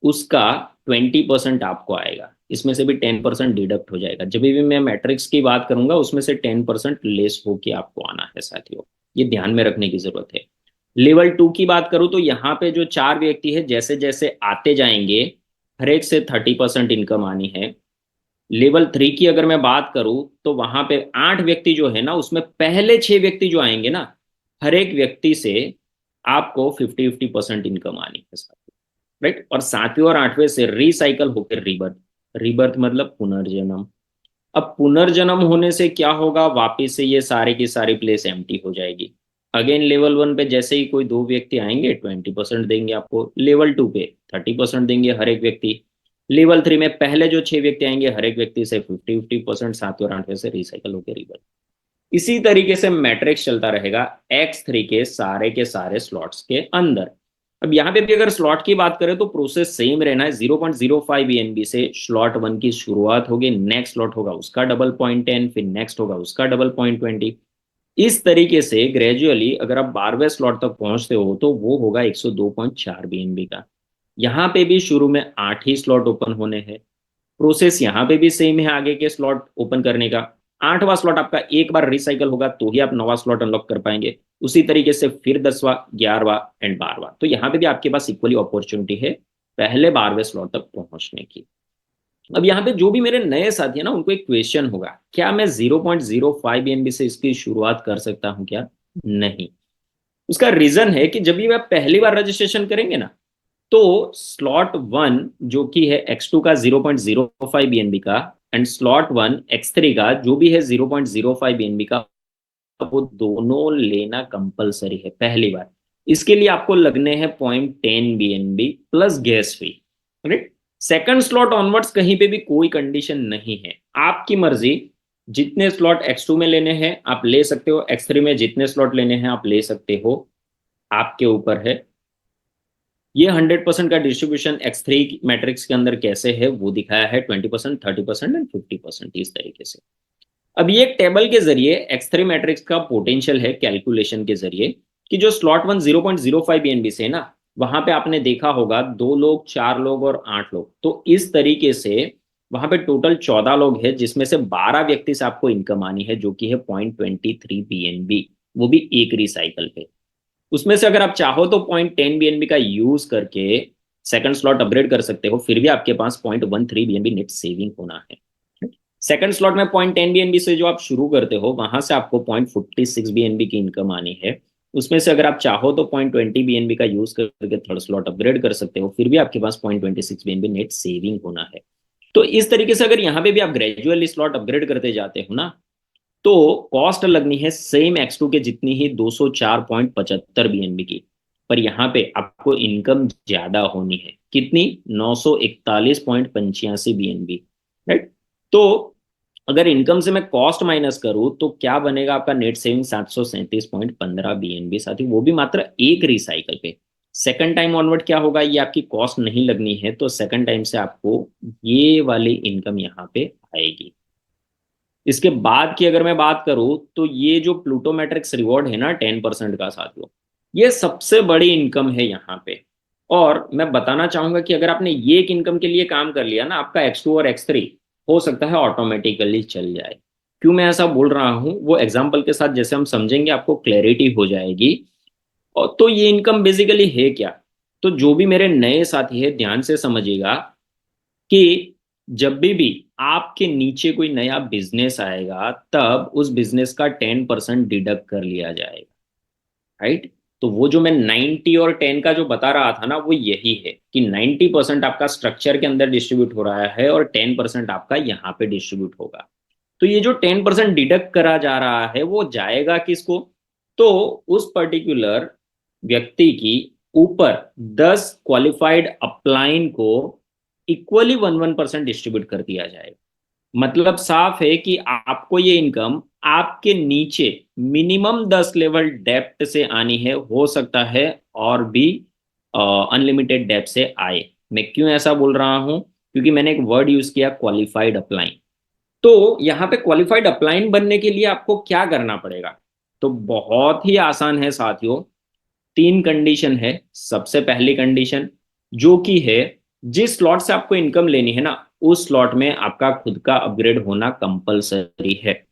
उसका 20% आपको आएगा। इसमें से भी 10% डिडक्ट हो जाएगा। जब भी मैं मैट्रिक्स की बात करूंगा उसमें से 10% लेस होके आपको आना है साथियों, ये ध्यान में रखने की जरूरत है। लेवल 2 की बात करूं तो यहाँ पे जो चार व्यक्ति है जैसे जैसे आते जाएंगे, हर एक से 30% इनकम आनी है। लेवल 3 की अगर मैं बात करूं तो वहां पे 8 व्यक्ति जो है ना, उसमें पहले 6 व्यक्ति जो आएंगे ना, हर एक व्यक्ति से आपको 50-50% इनकम आनी है साथ, राइट। और 7वें और 8वें से रिसाइकल होकर रिबर्थ, रिबर्थ मतलब पुनर्जन्म। अब पुनर्जन्म होने से क्या होगा, वापिस से ये सारे की सारी प्लेस एम्प्टी हो जाएगी। अगेन लेवल 1 पे जैसे ही कोई 2 व्यक्ति आएंगे 20% देंगे आपको, लेवल 2 पे 30% देंगे हर एक व्यक्ति, लेवल 3 में पहले जो 6 व्यक्ति आएंगे हर एक व्यक्ति से 50-50%, 7वें और 8वें से रिसाइकल होकर रिबर्थ। इसी तरीके से मैट्रिक्स चलता रहेगा X3 के सारे स्लॉट्स के अंदर। अब यहाँ पे भी अगर स्लॉट की बात करें तो प्रोसेस सेम रहना है। 0.05 BNB से स्लॉट 1 की शुरुआत होगी, नेक्स्ट स्लॉट होगा उसका डबल 0.10, फिर नेक्स्ट होगा उसका डबल 0.20। इस तरीके से ग्रेजुअली अगर आप 12वें स्लॉट तक पहुंचते हो तो वो होगा 102.4 BNB का। यहाँ पे भी शुरू में 8 ही स्लॉट ओपन होने हैं। प्रोसेस यहाँ पे भी सेम है आगे के स्लॉट ओपन करने का। 8वां स्लॉट आपका एक बार रिसाइकल होगा तो ही आप 9वां स्लॉट अनलॉक कर पाएंगे। उसी तरीके से फिर 10वां, 11वां एंड 12वां। तो यहाँ पे भी आपके पास इक्वली अपॉर्चुनिटी है पहले 12वें स्लॉट तक पहुंचने की। अब यहाँ पे जो भी मेरे नए साथी है ना, उनको एक क्वेश्चन होगा, क्या मैं 0.05 BNB से इसकी शुरुआत कर सकता हूँ क्या? नहीं। उसका रीजन है कि जब भी आप पहली बार रजिस्ट्रेशन करेंगे ना, तो स्लॉट 1 जो कि है X2 का 0.05 BNB का, एंड स्लॉट 1 X3 का जो भी है 0.05 BNB का, वो दोनों लेना कंपलसरी है पहली बार। इसके लिए आपको लगने हैं 0.10 BNB प्लस गैस फी, राइट। सेकंड स्लॉट ऑनवर्ड्स कहीं पे भी कोई कंडीशन नहीं है, आपकी मर्जी। जितने स्लॉट X2 में लेने हैं आप ले सकते हो, X3 में जितने स्लॉट लेने हैं आप ले सकते हो, आपके ऊपर है। ये 100% का डिस्ट्रीब्यूशन X3 मैट्रिक्स के अंदर कैसे है वो दिखाया है, 20%, 30% एंड 50% इस तरीके से। अब ये एक टेबल के जरिए X3 मैट्रिक्स का पोटेंशियल है कैलकुलेशन के जरिए, कि जो स्लॉट 1 0.05 BNB से ना, वहां पे आपने देखा होगा 2 लोग, 4 लोग और 8 लोग। तो इस तरीके से वहां पे टोटल 14 लोग हैं, जिसमें से 12 व्यक्ति से आपको इनकम आनी है, जो कि है 0.23 BNB, वो भी एक रिसाइकल पे। उसमें से अगर आप चाहो तो 0.10 BNB का यूज करके सेकंड स्लॉट अपग्रेड कर सकते हो, फिर भी आपके पास 0.13 BNB नेट सेविंग होना है। सेकंड स्लॉट में 0.10 BNB से जो आप शुरू करते हो, वहां से आपको 0.46 BNB की इनकम आनी है। उसमें से अगर आप चाहो तो 0.20 BNB का यूज करके थर्ड स्लॉट अपग्रेड कर सकते हो, फिर भी आपके पास 0.26 BNB नेट सेविंग होना है। तो इस तरीके से अगर यहाँ पे भी आप ग्रेजुअली स्लॉट अपग्रेड करते जाते हो ना, तो कॉस्ट लगनी है सेम X2 के जितनी ही 204.75 BNB की, पर यहाँ पे आपको इनकम ज्यादा होनी है। कितनी? 941.85 BNB, राइट। तो अगर इनकम से मैं कॉस्ट माइनस करूं तो क्या बनेगा आपका नेट सेविंग? 737.15 BNB, साथी वो भी मात्र एक रिसाइकल पे। सेकंड टाइम ऑनवर्ड क्या होगा, ये आपकी कॉस्ट नहीं लगनी है, तो सेकंड टाइम से आपको ये वाली इनकम यहाँ पे आएगी। इसके बाद की अगर मैं बात करूं तो ये जो प्लूटो मैट्रिक्स रिवॉर्ड है ना 10% का साथियों, ये सबसे बड़ी इनकम है यहाँ पे। और मैं बताना चाहूंगा कि अगर आपने ये एक इनकम के लिए काम कर लिया ना, आपका X2 और X3 हो सकता है ऑटोमेटिकली चल जाए। क्यों मैं ऐसा बोल रहा हूँ, वो एग्जाम्पल के साथ जैसे हम समझेंगे आपको क्लैरिटी हो जाएगी। और तो ये इनकम बेसिकली है क्या, तो जो भी मेरे नए साथी है ध्यान से समझिएगा कि जब भी आपके नीचे कोई नया बिजनेस आएगा, तब उस बिजनेस का 10% डिडक्ट कर लिया जाएगा, राइट। तो वो जो मैं 90 और 10 का जो बता रहा था ना, वो यही है कि 90% आपका स्ट्रक्चर के अंदर डिस्ट्रीब्यूट हो रहा है और 10% आपका यहाँ पे डिस्ट्रीब्यूट होगा। तो ये जो 10% डिडक्ट करा जा रहा है वो जाएगा किसको? तो उस पर्टिकुलर व्यक्ति की ऊपर 10 क्वालिफाइड अपलाइन को इक्वली 1-1% डिस्ट्रीब्यूट कर दिया जाएगा। मतलब साफ है कि आपको ये इनकम आपके नीचे मिनिमम 10 लेवल डेप्थ से आनी है, हो सकता है और भी अनलिमिटेड डेप्थ से आए। मैं क्यों ऐसा बोल रहा हूं, क्योंकि मैंने एक वर्ड यूज किया क्वालिफाइड अपलाइन। तो यहाँ पे क्वालिफाइड अपलाइन बनने के लिए आपको क्या करना पड़ेगा? तो बहुत ही आसान है साथियों, 3 कंडीशन है। सबसे पहली कंडीशन जो कि है, जिस स्लॉट से आपको इनकम लेनी है ना, उस स्लॉट में आपका खुद का अपग्रेड होना कंपलसरी है।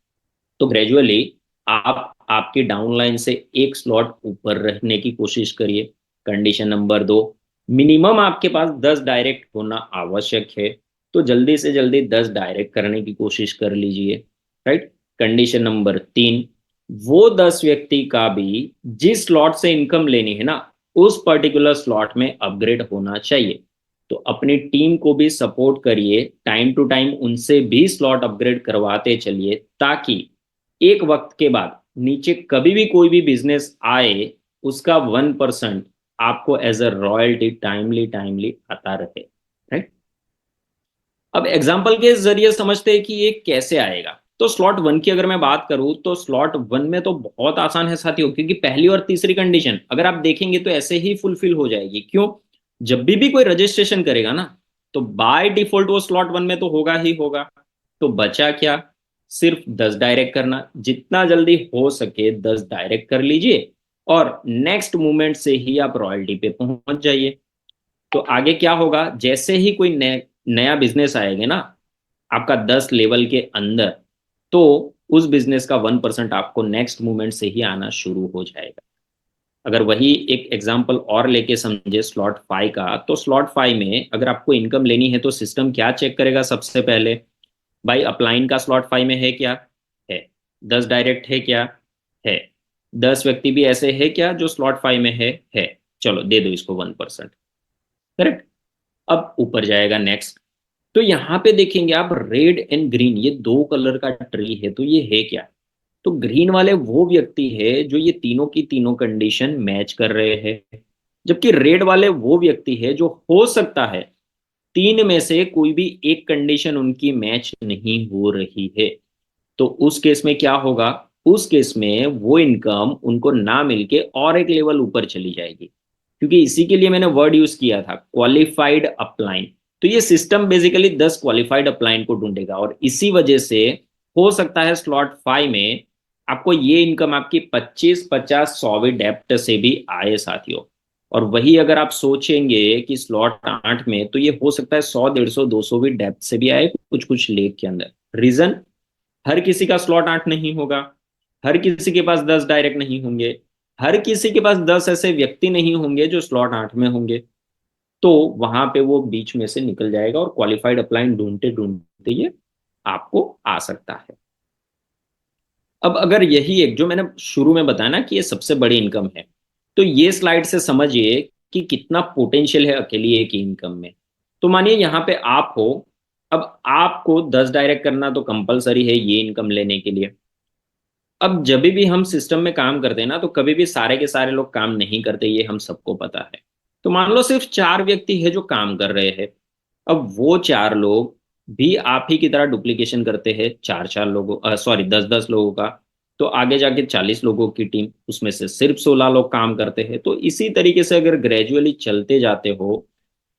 तो ग्रेजुअली आप आपकी डाउनलाइन से एक स्लॉट ऊपर रहने की कोशिश करिए। कंडीशन नंबर 2, मिनिमम आपके पास 10 डायरेक्ट होना आवश्यक है, तो जल्दी से जल्दी 10 डायरेक्ट करने की कोशिश कर लीजिए, राइट। कंडीशन नंबर 3, वो 10 व्यक्ति का भी जिस स्लॉट से इनकम लेनी है ना, उस पर्टिकुलर स्लॉट में अपग्रेड होना चाहिए। तो अपनी टीम को भी सपोर्ट करिए, टाइम टू टाइम उनसे भी स्लॉट अपग्रेड करवाते चलिए, ताकि एक वक्त के बाद नीचे कभी भी कोई भी बिजनेस आए, उसका 1% आपको as a royalty timely timely आता रहे। राइट। अब एग्जाम्पल के जरिए समझते हैं कि ये कैसे आएगा। तो स्लॉट वन की अगर मैं बात करूं, तो स्लॉट वन में तो बहुत आसान है साथियों, क्योंकि पहली और तीसरी कंडीशन अगर आप देखेंगे तो ऐसे ही फुलफिल हो जाएगी। क्यों? जब भी कोई रजिस्ट्रेशन करेगा ना, तो बाय डिफॉल्ट वो स्लॉट वन में तो होगा ही होगा। तो बचा क्या? सिर्फ 10 डायरेक्ट करना, जितना जल्दी हो सके 10 डायरेक्ट कर लीजिए, और नेक्स्ट मूवमेंट से ही आप रॉयल्टी पे पहुंच जाइए। तो आगे क्या होगा, जैसे ही कोई नया बिजनेस आएगा ना आपका 10 लेवल के अंदर, तो उस बिजनेस का 1% आपको नेक्स्ट मूवमेंट से ही आना शुरू हो जाएगा। अगर वही एक एग्जांपल और लेके समझे स्लॉट 5 का, तो स्लॉट 5 में अगर आपको इनकम लेनी है तो सिस्टम क्या चेक करेगा सबसे पहले? भाई अपलाइन का स्लॉट 5 में है क्या? है। 10 डायरेक्ट है क्या? है। 10 व्यक्ति भी ऐसे है क्या जो स्लॉट 5 में है। चलो दे दो इसको 1%। करेक्ट। अब ऊपर जाएगा नेक्स्ट। तो यहाँ पे देखेंगे आप, रेड एंड ग्रीन, ये दो कलर का ट्री है, तो ये है क्या? तो ग्रीन वाले वो व्यक्ति है जो ये तीनों की तीनों कंडीशन मैच कर रहे हैं, जबकि रेड वाले वो व्यक्ति है जो हो सकता है तीन में से कोई भी एक कंडीशन उनकी मैच नहीं हो रही है। तो उस केस में क्या होगा? उस केस में वो इनकम उनको ना मिलके और एक लेवल ऊपर चली जाएगी, क्योंकि इसी के लिए मैंने वर्ड यूज किया था, क्वालिफाइड अपलाइन। तो ये सिस्टम बेसिकली 10 क्वालिफाइड अपलाइन को ढूंढेगा, और इसी वजह से हो सकता है स्लॉट 5 में आपको ये इनकम आपकी 25 50 100 डेप्ट से भी आए साथियों। और वही अगर आप सोचेंगे कि स्लॉट 8 में, तो ये हो सकता है 100 150 200 भी डेप्ट से भी आए कुछ कुछ लेग के अंदर। रीजन, हर किसी का स्लॉट 8 नहीं होगा, हर किसी के पास 10 डायरेक्ट नहीं होंगे, हर किसी के पास 10 ऐसे व्यक्ति नहीं होंगे जो स्लॉट 8 में होंगे। तो वहां पे वो बीच में से निकल जाएगा, और क्वालिफाइड अपलाइन ढूंढते ढूंढते ये आपको आ सकता है। अब अगर यही एक जो मैंने शुरू में बताया ना कि ये सबसे बड़ी इनकम है, तो ये स्लाइड से समझिए कि कितना पोटेंशियल है अकेली एक इनकम में। तो मानिए यहाँ पे आप हो, अब आपको 10 डायरेक्ट करना तो कंपलसरी है ये इनकम लेने के लिए। अब जब भी हम सिस्टम में काम करते हैं ना, तो कभी भी सारे के सारे लोग काम नहीं करते, ये हम सबको पता है। तो मान लो सिर्फ 4 व्यक्ति है जो काम कर रहे हैं। अब वो 4 लोग भी आप ही की तरह डुप्लीकेशन करते हैं, चार चार लोगों, सॉरी 10 10 लोगों का। तो आगे जाके 40 लोगों की टीम, उसमें से सिर्फ 16 लोग काम करते हैं। तो इसी तरीके से अगर ग्रेजुअली चलते जाते हो,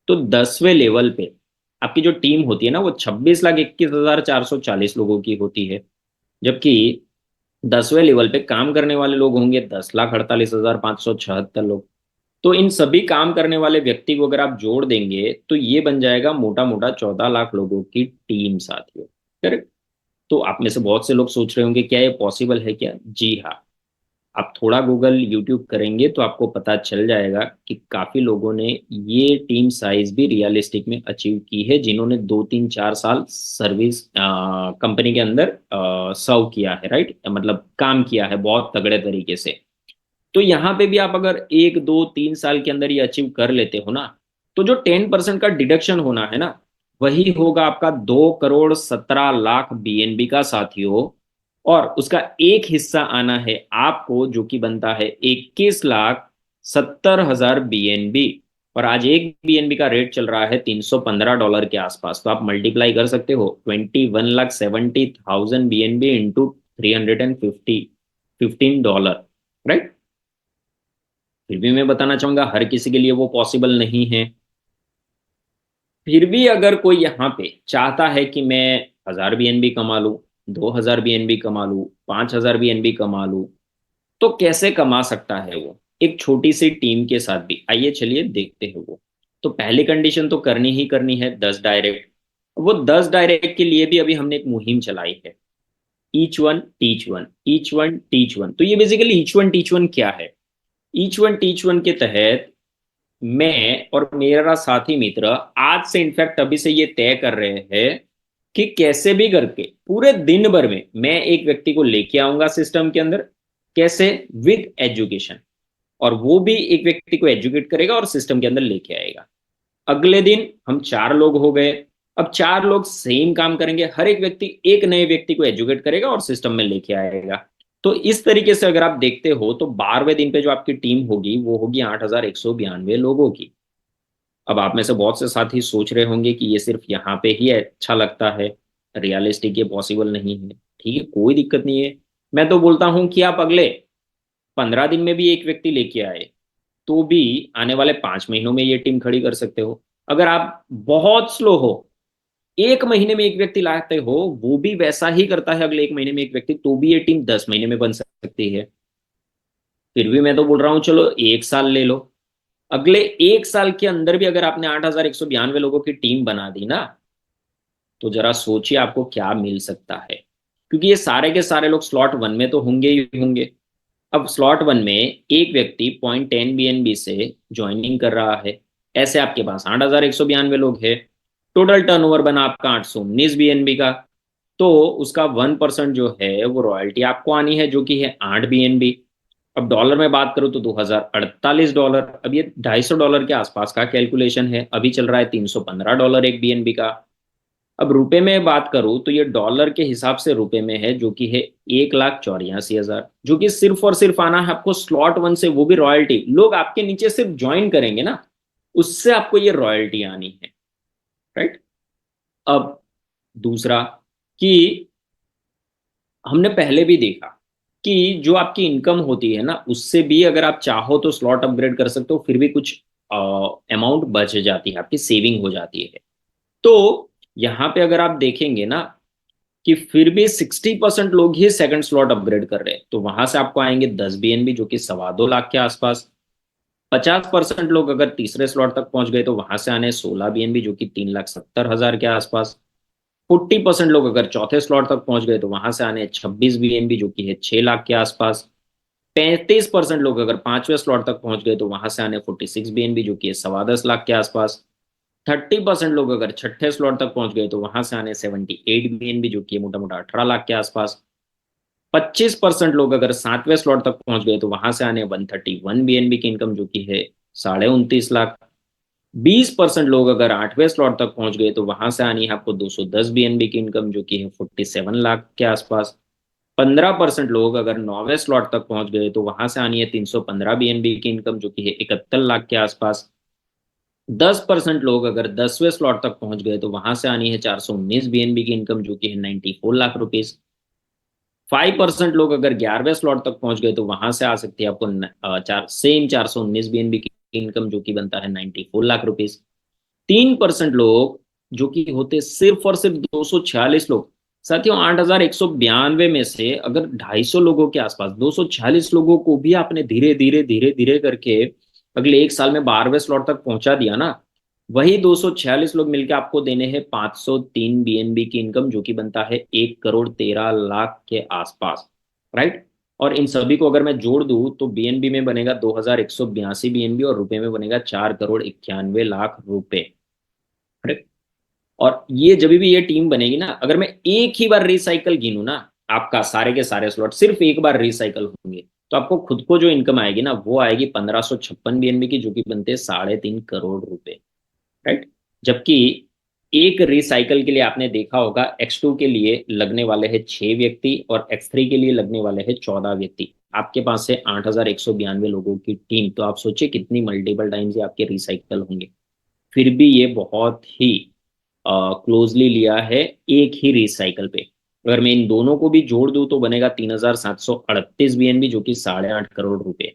तो 10वें लेवल पे आपकी जो टीम होती है ना, वो 26,21,440 लोगों की होती है। जबकि 10वें लेवल पे काम करने वाले लोग होंगे 10,48,576 लोग। तो इन सभी काम करने वाले व्यक्ति को अगर आप जोड़ देंगे, तो ये बन जाएगा मोटा मोटा 14 लाख लोगों की टीम साथियों। करेक्ट। तो आप में से बहुत से लोग सोच रहे होंगे क्या ये पॉसिबल है क्या? जी हाँ। आप थोड़ा गूगल यूट्यूब करेंगे तो आपको पता चल जाएगा कि काफी लोगों ने ये टीम साइज भी रियलिस्टिक में अचीव की है, जिन्होंने 2 3 4 साल सर्विस कंपनी के अंदर सर्व किया है। राइट, मतलब काम किया है बहुत तगड़े तरीके से। तो यहाँ पे भी आप अगर 1 2 3 साल के अंदर ये अचीव कर लेते हो ना, तो जो 10% का डिडक्शन होना है ना, वही होगा आपका 2,17 लाख बीएनबी का साथियों। और उसका एक हिस्सा आना है आपको, जो कि बनता है 21,70,000 बीएनबी। और आज एक बीएनबी का रेट चल रहा है $315 के आसपास। तो आप मल्टीप्लाई कर सकते हो, 21,70,000 बीएनबी इंटू 315 राइट। फिर भी मैं बताना चाहूंगा हर किसी के लिए वो पॉसिबल नहीं है। फिर भी अगर कोई यहाँ पे चाहता है कि मैं 1,000 बीएनबी कमा लूँ, 2,000 बीएनबी कमा लूँ, 5,000 बीएनबी कमा लूँ, तो कैसे कमा सकता है वो एक छोटी सी टीम के साथ भी? आइए चलिए देखते हैं वो। तो पहली कंडीशन तो करनी ही करनी है 10 डायरेक्ट। वो 10 डायरेक्ट के लिए भी अभी हमने एक मुहिम चलाई है, each one teach one, each one teach one. तो ये basically each one teach one क्या है? ईच वन टीच वन के तहत मैं और मेरा साथी मित्र आज से इनफैक्ट अभी से ये तय कर रहे हैं कि कैसे भी करके पूरे दिन भर में मैं एक व्यक्ति को लेके आऊंगा सिस्टम के अंदर, कैसे? With education. और वो भी एक व्यक्ति को एजुकेट करेगा और सिस्टम के अंदर लेके आएगा। अगले दिन हम 4 लोग हो गए। अब 4 लोग सेम काम करेंगे, हर एक व्यक्ति एक नए व्यक्ति को एजुकेट करेगा और सिस्टम में लेके आएगा। तो इस तरीके से अगर आप देखते हो तो 12वें दिन पे जो आपकी टीम होगी वो होगी 8,192 लोगों की। अब आप में से बहुत से साथी सोच रहे होंगे कि ये सिर्फ यहाँ पे ही अच्छा लगता है, रियलिस्टिक ये पॉसिबल नहीं है। ठीक है, कोई दिक्कत नहीं है। मैं तो बोलता हूं कि आप अगले 15 दिन में भी एक व्यक्ति लेके आए तो भी आने वाले 5 महीनों में ये टीम खड़ी कर सकते हो। अगर आप बहुत स्लो हो, 1 महीने में एक व्यक्ति लाते हो, वो भी वैसा ही करता है अगले 1 महीने में एक व्यक्ति, तो भी ये टीम 10 महीने में बन सकती है। फिर भी मैं तो बोल रहा हूँ चलो 1 साल ले लो। अगले 1 साल के अंदर भी अगर आपने 8,192 लोगों की टीम बना दी ना, तो जरा सोचिए आपको क्या मिल सकता है। क्योंकि ये सारे के सारे लोग स्लॉट 1 में तो होंगे ही होंगे। अब स्लॉट 1 में एक व्यक्ति 0.10 BNB से ज्वाइनिंग कर रहा है, ऐसे आपके पास 8,192 लोग हैं। टोटल टर्नओवर बना आपका 819 BNB का। तो उसका 1% जो है वो रॉयल्टी आपको आनी है, जो कि है 8 BNB। अब डॉलर में बात करूं तो $2,048। अब ये $250 के आसपास का कैलकुलेशन है, अभी चल रहा है $315 एक BNB का। अब रुपए में बात करूं तो ये डॉलर के हिसाब से रुपए में है, जो कि है 1,84,000, जो कि सिर्फ और सिर्फ आना है आपको स्लॉट 1 से, वो भी रॉयल्टी। लोग आपके नीचे सिर्फ ज्वाइन करेंगे ना, उससे आपको ये रॉयल्टी आनी है। राइट। अब दूसरा कि हमने पहले भी देखा कि जो आपकी इनकम होती है ना, उससे भी अगर आप चाहो तो स्लॉट अपग्रेड कर सकते हो, फिर भी कुछ अमाउंट बच जाती है, आपकी सेविंग हो जाती है। तो यहाँ पे अगर आप देखेंगे ना कि फिर भी 60% लोग ही सेकंड स्लॉट अपग्रेड कर रहे हैं, तो वहां से आपको आएंगे 10 BNB, जो कि 2.25 लाख के आसपास। 50% लोग अगर तीसरे स्लॉट तक पहुंच गए तो वहां से आने 16 BNB, जो कि 3,70,000 के आसपास। 40% लोग अगर चौथे स्लॉट तक पहुंच गए तो वहां से आने 26 BNB, जो कि है 6 लाख के आसपास। 35% लोग अगर 5वें स्लॉट तक पहुंच गए तो वहां से आने 46 BNB, जो कि है 10.25 लाख के आसपास। 30% लोग अगर छठे स्लॉट तक पहुंच गए तो वहां से आने 78 BNB, जो कि मोटा मोटा 18 लाख के आसपास। 25% लोग अगर 7वें स्लॉट तक पहुंच गए तो वहां से आने 131 BNB की इनकम, जो कि है 29.5 लाख। 20% लोग अगर 8वें स्लॉट तक पहुंच गए तो वहां से आनी है आपको 210 BNB की इनकम, जो कि है 47 लाख के आसपास। 15% लोग अगर 9वें स्लॉट तक पहुंच गए तो वहां से आनी है 315 BNB की इनकम, जो कि है 71 लाख के आसपास। 10% लोग अगर 10वें स्लॉट तक पहुंच गए तो वहां से आनी है 419 BNB की इनकम, जो कि है 94 लाख रुपीज। 5% लोग अगर 11वें स्लॉट तक पहुंच गए तो वहां से आ सकती है आपको 419 BNB की इनकम, जो कि बनता है 94 लाख रुपीज। 3% लोग जो कि होते सिर्फ और सिर्फ 246 लोग। साथियों, 8,192 में से अगर 250 लोगों के आसपास 246 लोगों को भी आपने धीरे धीरे धीरे धीरे करके अगले 1 साल में 12वें स्लॉट तक पहुंचा दिया ना, वही 246 लोग मिलकर आपको देने हैं 503 BNB की इनकम, जो कि बनता है 1,13,00,000 के आसपास। राइट। और इन सभी को अगर मैं जोड़ दूं तो BNB में बनेगा 2,182 BNB और रुपए में बनेगा 4,91,00,000 रुपए। और ये जब भी ये टीम बनेगी ना, अगर मैं एक ही बार रिसाइकल गिनूं ना, आपका सारे के सारे स्लॉट सिर्फ एक बार रिसाइकल होंगे, तो आपको खुद को जो इनकम आएगी ना वो आएगी 1,556 BNB की, जो कि बनते हैं 3.5 करोड़ रुपए। राइट। जबकि एक रिसाइकल के लिए आपने देखा होगा X2 के लिए लगने वाले हैं 6 व्यक्ति और X3 के लिए लगने वाले हैं 14 व्यक्ति। आपके पास से 8,192 लोगों की टीम, तो आप सोचिए कितनी मल्टीपल टाइम्स ये आपके रिसाइकल होंगे। फिर भी ये बहुत ही क्लोजली लिया है एक ही रिसाइकल पे। अगर मैं इन दोनों को भी जोड़ दूं तो बनेगा 3,738 BNB, जो कि 8.5 करोड़ रुपए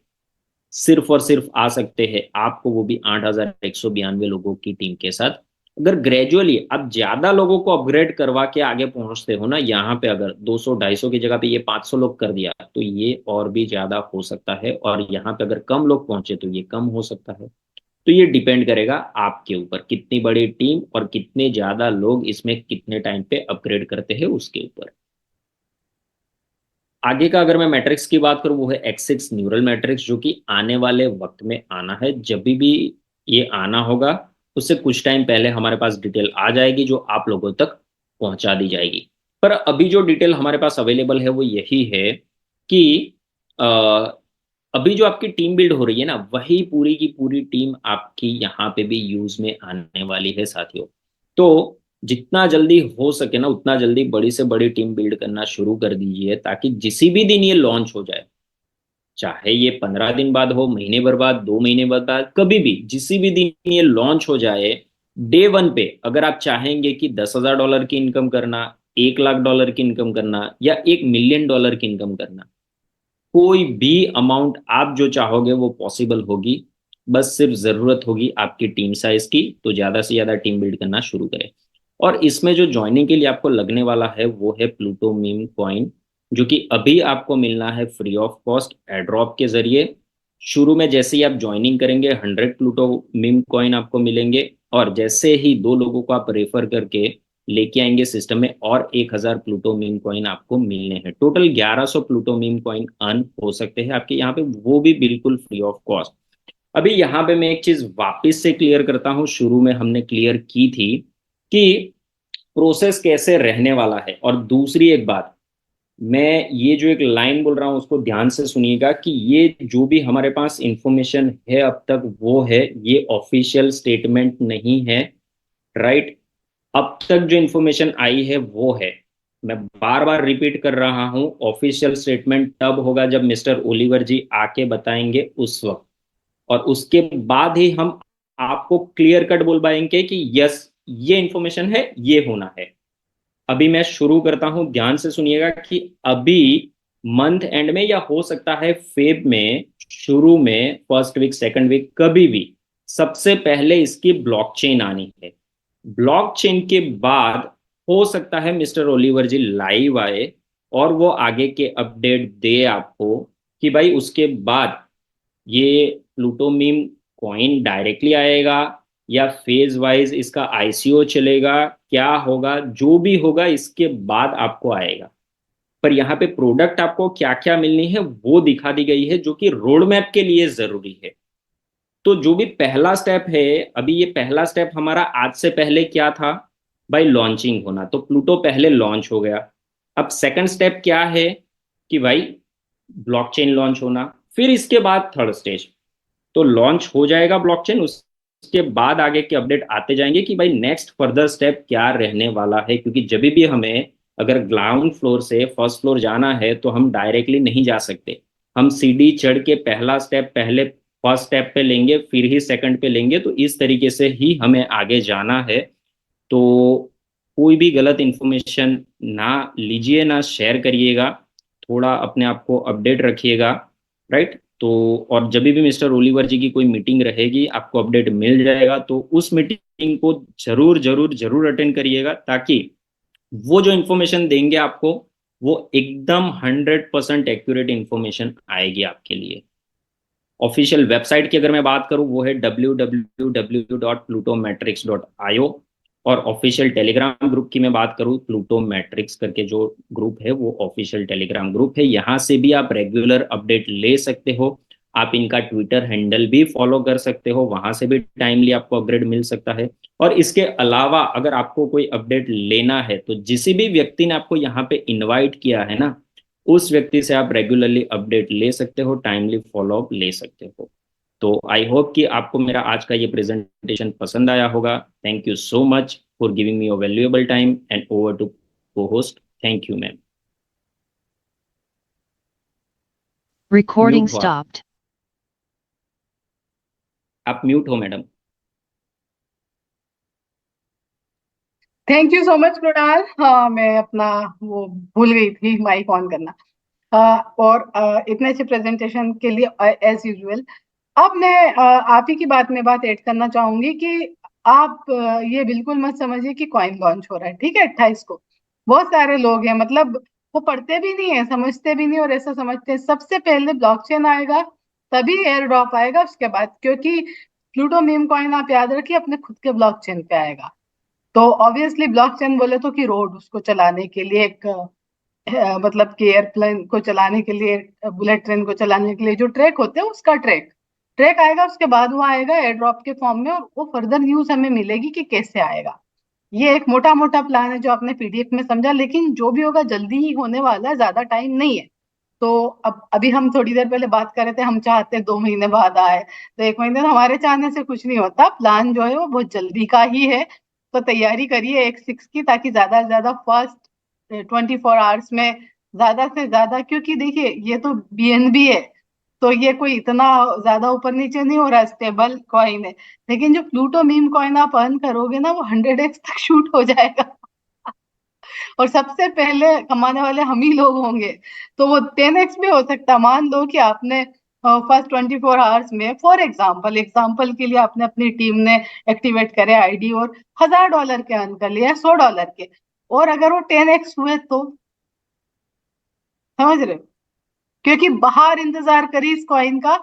सिर्फ और सिर्फ आ सकते हैं आपको, वो भी 8,192 लोगों की टीम के साथ। अगर ग्रेजुअली आप ज्यादा लोगों को अपग्रेड करवा के आगे पहुंचते हो ना, यहाँ पे अगर 200-250 की जगह पे ये 500 लोग कर दिया तो ये और भी ज्यादा हो सकता है, और यहाँ पे अगर कम लोग पहुंचे तो ये कम हो सकता है। तो ये डिपेंड करेगा आपके ऊपर, कितनी बड़ी टीम और कितने ज्यादा लोग इसमें कितने टाइम पे अपग्रेड करते हैं उसके ऊपर। आगे का अगर मैं मैट्रिक्स की बात करूं वो है X6 न्यूरल मैट्रिक्स, जो कि आने वाले वक्त में आना है। जब भी ये आना होगा उससे कुछ टाइम पहले हमारे पास डिटेल आ जाएगी, जो आप लोगों तक पहुंचा दी जाएगी। पर अभी जो डिटेल हमारे पास अवेलेबल है वो यही है कि अभी जो आपकी टीम बिल्ड हो रही है ना, वही पूरी की पूरी टीम आपकी यहाँ पे भी यूज में आने वाली है साथियों। तो जितना जल्दी हो सके ना, उतना जल्दी बड़ी से बड़ी टीम बिल्ड करना शुरू कर दीजिए, ताकि जिसी भी दिन ये लॉन्च हो जाए, चाहे ये 15 दिन बाद हो, महीने भर बाद, 2 महीने बाद, कभी भी जिसी भी दिन ये लॉन्च हो जाए, डे 1 पे अगर आप चाहेंगे कि $10,000 की इनकम करना, $1 लाख की इनकम करना, या $1 मिलियन की इनकम करना, कोई भी अमाउंट आप जो चाहोगे वो पॉसिबल होगी। बस सिर्फ जरूरत होगी आपकी टीम साइज की, तो ज्यादा से ज्यादा टीम बिल्ड करना शुरू करें। और इसमें जो ज्वाइनिंग के लिए आपको लगने वाला है वो है प्लूटो मीम कॉइन, जो कि अभी आपको मिलना है फ्री ऑफ कॉस्ट एड्रॉप के जरिए। शुरू में जैसे ही आप ज्वाइनिंग करेंगे 100 प्लूटो मीम कॉइन आपको मिलेंगे, और जैसे ही 2 लोगों को आप रेफर करके लेके आएंगे सिस्टम में, और 1,000 प्लूटो मीम कॉइन आपको मिलने हैं। Total 1100 Pluto meme coin earn हो सकते हैं आपके यहाँ पे, वो भी बिल्कुल फ्री ऑफ कॉस्ट। अभी यहाँ पे मैं एक चीज वापस से क्लियर करता हूँ, शुरू में हमने क्लियर की थी कि प्रोसेस कैसे रहने वाला है। और दूसरी एक बात, मैं ये जो एक लाइन बोल रहा हूँ उसको ध्यान से सुनिएगा, कि ये जो भी हमारे पास इंफॉर्मेशन है अब तक, वो है, ये ऑफिशियल स्टेटमेंट नहीं है, राइट। अब तक जो इंफॉर्मेशन आई है वो है, मैं बार बार रिपीट कर रहा हूं, ऑफिशियल स्टेटमेंट तब होगा जब मिस्टर ओलिवर जी आके बताएंगे उस वक्त, और उसके बाद ही हम आपको क्लियर कट बोल पाएंगे कि यस, ये इंफॉर्मेशन है, ये होना है। अभी मैं शुरू करता हूं, ध्यान से सुनिएगा, कि अभी मंथ एंड में, या हो सकता है फेब में शुरू में, फर्स्ट वीक सेकंड वीक, कभी भी सबसे पहले इसकी ब्लॉकचेन आनी है। ब्लॉकचेन के बाद हो सकता है मिस्टर ओलिवर जी लाइव आए और वो आगे के अपडेट दे आपको, कि भाई उसके बाद ये प्लूटो मीम कॉइन डायरेक्टली आएगा, या फेज वाइज इसका आईसीओ चलेगा, क्या होगा, जो भी होगा इसके बाद आपको आएगा। पर यहाँ पे प्रोडक्ट आपको क्या क्या मिलनी है वो दिखा दी गई है, जो कि रोड मैप के लिए जरूरी है। तो जो भी पहला स्टेप है, अभी ये पहला स्टेप हमारा आज से पहले क्या था भाई, लॉन्चिंग होना, तो प्लूटो पहले लॉन्च हो गया। अब सेकंड स्टेप क्या है कि भाई ब्लॉकचेन लॉन्च होना, फिर इसके बाद थर्ड स्टेज, तो लॉन्च हो जाएगा ब्लॉकचेन, उसके बाद आगे के अपडेट आते जाएंगे कि भाई नेक्स्ट फर्दर स्टेप क्या रहने वाला है। क्योंकि जब भी हमें अगर ग्राउंड फ्लोर से फर्स्ट फ्लोर जाना है तो हम डायरेक्टली नहीं जा सकते, हम सीढ़ी चढ़ के पहला स्टेप पहले फर्स्ट स्टेप पे लेंगे, फिर ही सेकंड पे लेंगे, तो इस तरीके से ही हमें आगे जाना है। तो कोई भी गलत इंफॉर्मेशन ना लीजिए, ना शेयर करिएगा, थोड़ा अपने आप को अपडेट रखिएगा, राइट। तो और जब भी मिस्टर ओलिवर जी की कोई मीटिंग रहेगी आपको अपडेट मिल जाएगा, तो उस मीटिंग को जरूर जरूर जरूर अटेंड करिएगा, ताकि वो जो इन्फॉर्मेशन देंगे आपको वो एकदम 100% एक्यूरेट इन्फॉर्मेशन आएगी आपके लिए। ऑफिशियल वेबसाइट की अगर मैं बात करूं, वो है www.plutometrics.io। और ऑफिशियल टेलीग्राम ग्रुप की मैं बात करूं, प्लूटो मैट्रिक्स करके जो ग्रुप है वो ऑफिशियल टेलीग्राम ग्रुप है, यहाँ से भी आप रेगुलर अपडेट ले सकते हो। आप इनका ट्विटर हैंडल भी फॉलो कर सकते हो, वहां से भी टाइमली आपको अपडेट मिल सकता है। और इसके अलावा अगर आपको कोई अपडेट लेना है, तो जिस भी व्यक्ति ने आपको यहाँ पे इनवाइट किया है ना, उस व्यक्ति से आप रेगुलरली अपडेट ले सकते हो, टाइमली फॉलोअप ले सकते हो। तो आई होप कि आपको मेरा आज का ये प्रेजेंटेशन पसंद आया होगा। Thank you so much for giving me your valuable time, and over to को host. Thank you ma'am. Recording mute हो आप। stopped. आप म्यूट हो madam. Thank you so much Krunal. हाँ, मैं अपना वो भूल गई थी माइक ऑन करना। और इतने अच्छे प्रेजेंटेशन के लिए एज यूजुअल। अब मैं आप ही की बात में बात ऐड करना चाहूंगी कि आप ये बिल्कुल मत समझिए कि कॉइन लॉन्च हो रहा है, ठीक है, 28 को। बहुत सारे लोग हैं, मतलब वो पढ़ते भी नहीं है, समझते भी नहीं, और ऐसा समझते हैं सबसे पहले ब्लॉकचेन आएगा, तभी एयर ड्रॉप आएगा उसके बाद, क्योंकि प्लूटो मीम कॉइन आप याद रखिए अपने खुद के ब्लॉकचेन पे आएगा। तो ऑब्वियसली ब्लॉकचेन बोले तो कि रोड उसको चलाने के लिए एक मतलब कि एयरप्लेन को चलाने के लिए, बुलेट ट्रेन को चलाने के लिए जो ट्रैक होते हैं उसका ट्रैक ट्रैक आएगा, उसके बाद वो आएगा एयर ड्रॉप के फॉर्म में, और वो फर्दर न्यूज हमें मिलेगी कि कैसे आएगा। ये एक मोटा मोटा प्लान है जो आपने पीडीएफ में समझा, लेकिन जो भी होगा जल्दी ही होने वाला है, ज्यादा टाइम नहीं है। तो अब अभी हम थोड़ी देर पहले बात कर रहे थे, हम चाहते 2 महीने बाद आए, तो 1 महीने में हमारे चाहने से कुछ नहीं होता। प्लान जो है वो बहुत जल्दी का ही है। तो तैयारी करिए एक सिक्स की, ताकि ज्यादा से ज्यादा फर्स्ट 24 आवर्स में ज्यादा से ज्यादा, क्योंकि देखिए ये तो बीएनबी है, तो ये कोई इतना ज्यादा ऊपर नीचे नहीं हो रहा, स्टेबल कॉइन है। लेकिन जो प्लूटो मीम कॉइन आप अर्न करोगे ना, वो 100x तक शूट हो जाएगा। और सबसे पहले कमाने वाले हम ही लोग होंगे। तो वो 10x भी हो सकता है। मान लो कि आपने फर्स्ट 24 आवर्स में, फॉर एग्जाम्पल एग्जाम्पल के लिए, आपने अपनी टीम ने एक्टिवेट करे आईडी और $1000 के अर्न कर लिया, $100 के, और अगर वो 10x हुए तो, समझ रहे हो? क्योंकि बाहर इंतजार करी इस कॉइन का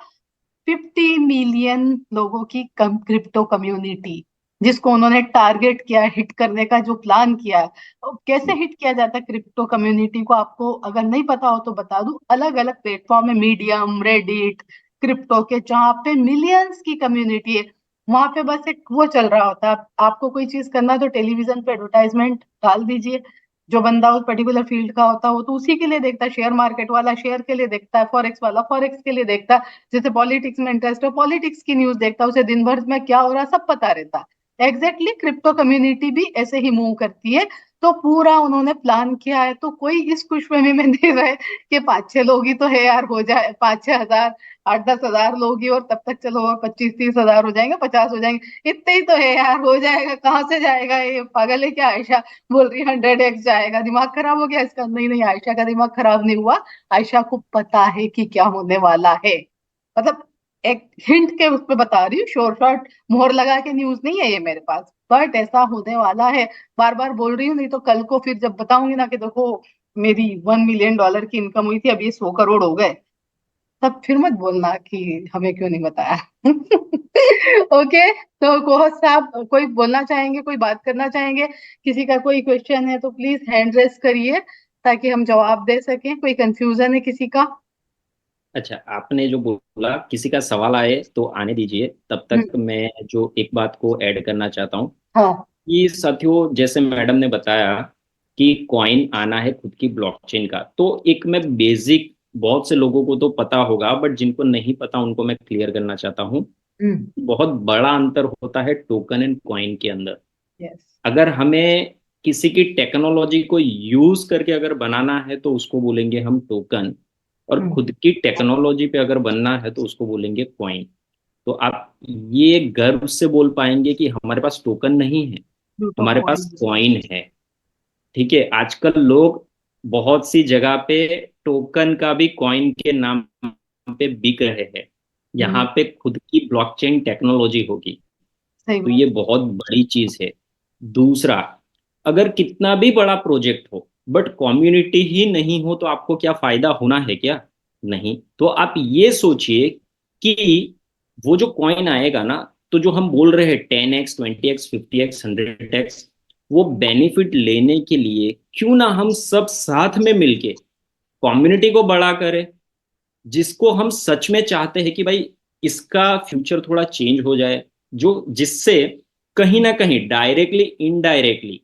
50 मिलियन लोगों की क्रिप्टो कम्युनिटी, जिसको उन्होंने टारगेट किया, हिट करने का जो प्लान किया है। अब कैसे हिट किया जाता है क्रिप्टो कम्युनिटी को, आपको अगर नहीं पता हो तो बता दूं। अलग अलग प्लेटफॉर्म है, मीडियम, रेडिट, क्रिप्टो के, जहाँ पे मिलियंस की कम्युनिटी है। वहां पे बस एक वो चल रहा होता है, आपको कोई चीज करना है तो टेलीविजन पे एडवर्टाइजमेंट डाल दीजिए। जो बंदा उस पर्टिकुलर फील्ड का होता है वो तो उसी के लिए देखता है, शेयर मार्केट वाला शेयर के लिए देखता है, फॉरेक्स वाला फॉरेक्स के लिए देखता है, जैसे पॉलिटिक्स में इंटरेस्ट है पॉलिटिक्स की न्यूज देखता है, उसे दिन भर में क्या हो रहा है सब पता रहता है। एग्जैक्टली क्रिप्टो कम्युनिटी भी ऐसे ही मूव करती है। तो पूरा उन्होंने प्लान किया है, तो कोई इस खुशफहमी में नहीं रहे कि 5-6 लोग ही तो है यार, हो जाए 5-6 हजार, 8-10 हजार लोग ही, और तब तक चलो और 25-30 हजार हो जाएंगे, 50 हो जाएंगे, इतने ही तो है यार, हो जाएगा, कहाँ से जाएगा, ये पागल है क्या आयशा बोल रही 100x जाएगा, दिमाग खराब हो गया इसका? नहीं नहीं, आयशा का दिमाग खराब नहीं हुआ। आयशा को पता है कि क्या होने वाला है। मतलब एक हिंट के उस पे बता रही हूँ, शोर शॉर्ट मोहर लगा के न्यूज नहीं है ये मेरे पास, बट ऐसा होने वाला है। बार बार बोल रही हूँ, नहीं तो कल को फिर जब बताऊंगी ना कि देखो मेरी $1 मिलियन की इनकम हुई थी, अब ये 100 करोड़ हो गए, तब फिर मत बोलना कि हमें क्यों नहीं बताया। ओके। तो कोहस साहब कोई बोलना चाहेंगे, कोई बात करना चाहेंगे? किसी का कोई क्वेश्चन है तो प्लीज हैंड रेस करिए, ताकि हम जवाब दे सकें। कोई कंफ्यूजन है किसी का? अच्छा, आपने जो बोला किसी का सवाल आए तो आने दीजिए, तब तक हम्म। मैं जो एक बात को ऐड करना चाहता हूँ हाँ। कि साथियों, जैसे मैडम ने बताया कि कॉइन आना है खुद की ब्लॉकचेन का, तो एक मैं बेसिक, बहुत से लोगों को तो पता होगा बट जिनको नहीं पता उनको मैं क्लियर करना चाहता हूँ। हम्म। बहुत बड़ा अंतर होता है टोकन एंड कॉइन के अंदर। यस। अगर हमें किसी की टेक्नोलॉजी को यूज करके अगर बनाना है तो उसको बोलेंगे हम टोकन, और हम्म। खुद की टेक्नोलॉजी पे अगर बनना है तो उसको बोलेंगे कॉइन। तो आप ये गर्व से बोल पाएंगे कि हमारे पास टोकन नहीं है, प्लूटो हमारे पास कॉइन। कॉइन है। ठीक है, आजकल लोग बहुत सी जगह पे टोकन का भी कॉइन के नाम पे बिक रहे हैं। यहाँ हम्म। पे खुद की ब्लॉकचेन टेक्नोलॉजी होगी, सही तो बात। ये बहुत बड़ी चीज है। दूसरा, अगर कितना भी बड़ा प्रोजेक्ट हो बट कम्युनिटी ही नहीं हो तो आपको क्या फायदा होना है क्या? नहीं। तो आप ये सोचिए कि वो जो कॉइन आएगा ना, तो जो हम बोल रहे हैं 10x 20x 50x 100x, वो बेनिफिट लेने के लिए क्यों ना हम सब साथ में मिलके कम्युनिटी को बड़ा करें, जिसको हम सच में चाहते हैं कि भाई इसका फ्यूचर थोड़ा चेंज हो जाए, जो जिससे कहीं ना कहीं डायरेक्टली इनडायरेक्टली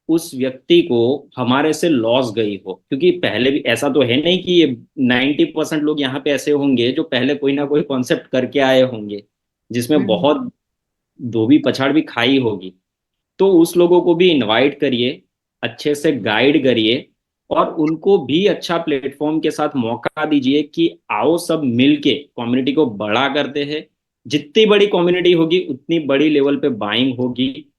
उस व्यक्ति को हमारे से लॉस गई हो। क्योंकि पहले भी ऐसा तो है नहीं कि ये 90% लोग यहाँ पे ऐसे होंगे जो पहले कोई ना कोई कॉन्सेप्ट करके आए होंगे, जिसमें हम्म। बहुत धोबी पछाड़ भी खाई होगी। तो उस लोगों को भी इनवाइट करिए, अच्छे से गाइड करिए, और उनको भी अच्छा प्लेटफॉर्म के साथ मौका दीजिए कि आओ सब मिलके कम्युनिटी को बड़ा करते हैं। जितनी बड़ी कम्युनिटी होगी उतनी बड़ी लेवल पे बाइंग होगी,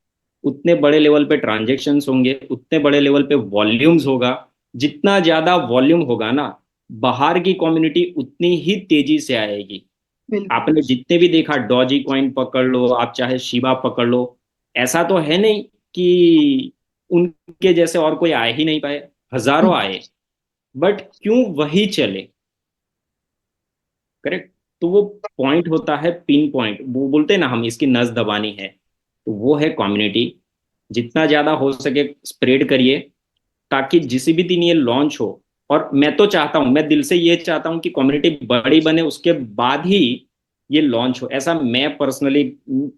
उतने बड़े लेवल पे ट्रांजेक्शन्स होंगे, उतने बड़े लेवल पे वॉल्यूम्स होगा। जितना ज्यादा वॉल्यूम होगा ना, बाहर की कम्युनिटी उतनी ही तेजी से आएगी। बिल्कुल। आपने जितने भी देखा, डॉजी कॉइन पकड़ लो, आप चाहे शिबा पकड़ लो, ऐसा तो है नहीं कि उनके जैसे और कोई आए ही नहीं पाए, हजारों आए, बट क्यों वही चले? करेक्ट। तो वो पॉइंट होता है पिन पॉइंट, वो बोलते हैं ना हम इसकी नस दबानी है, तो वो है कम्युनिटी। जितना ज्यादा हो सके स्प्रेड करिए, ताकि जिस भी दिन ये लॉन्च हो, और मैं तो चाहता हूं, मैं दिल से ये चाहता हूं कि कम्युनिटी बड़ी बने उसके बाद ही ये लॉन्च हो, ऐसा मैं पर्सनली,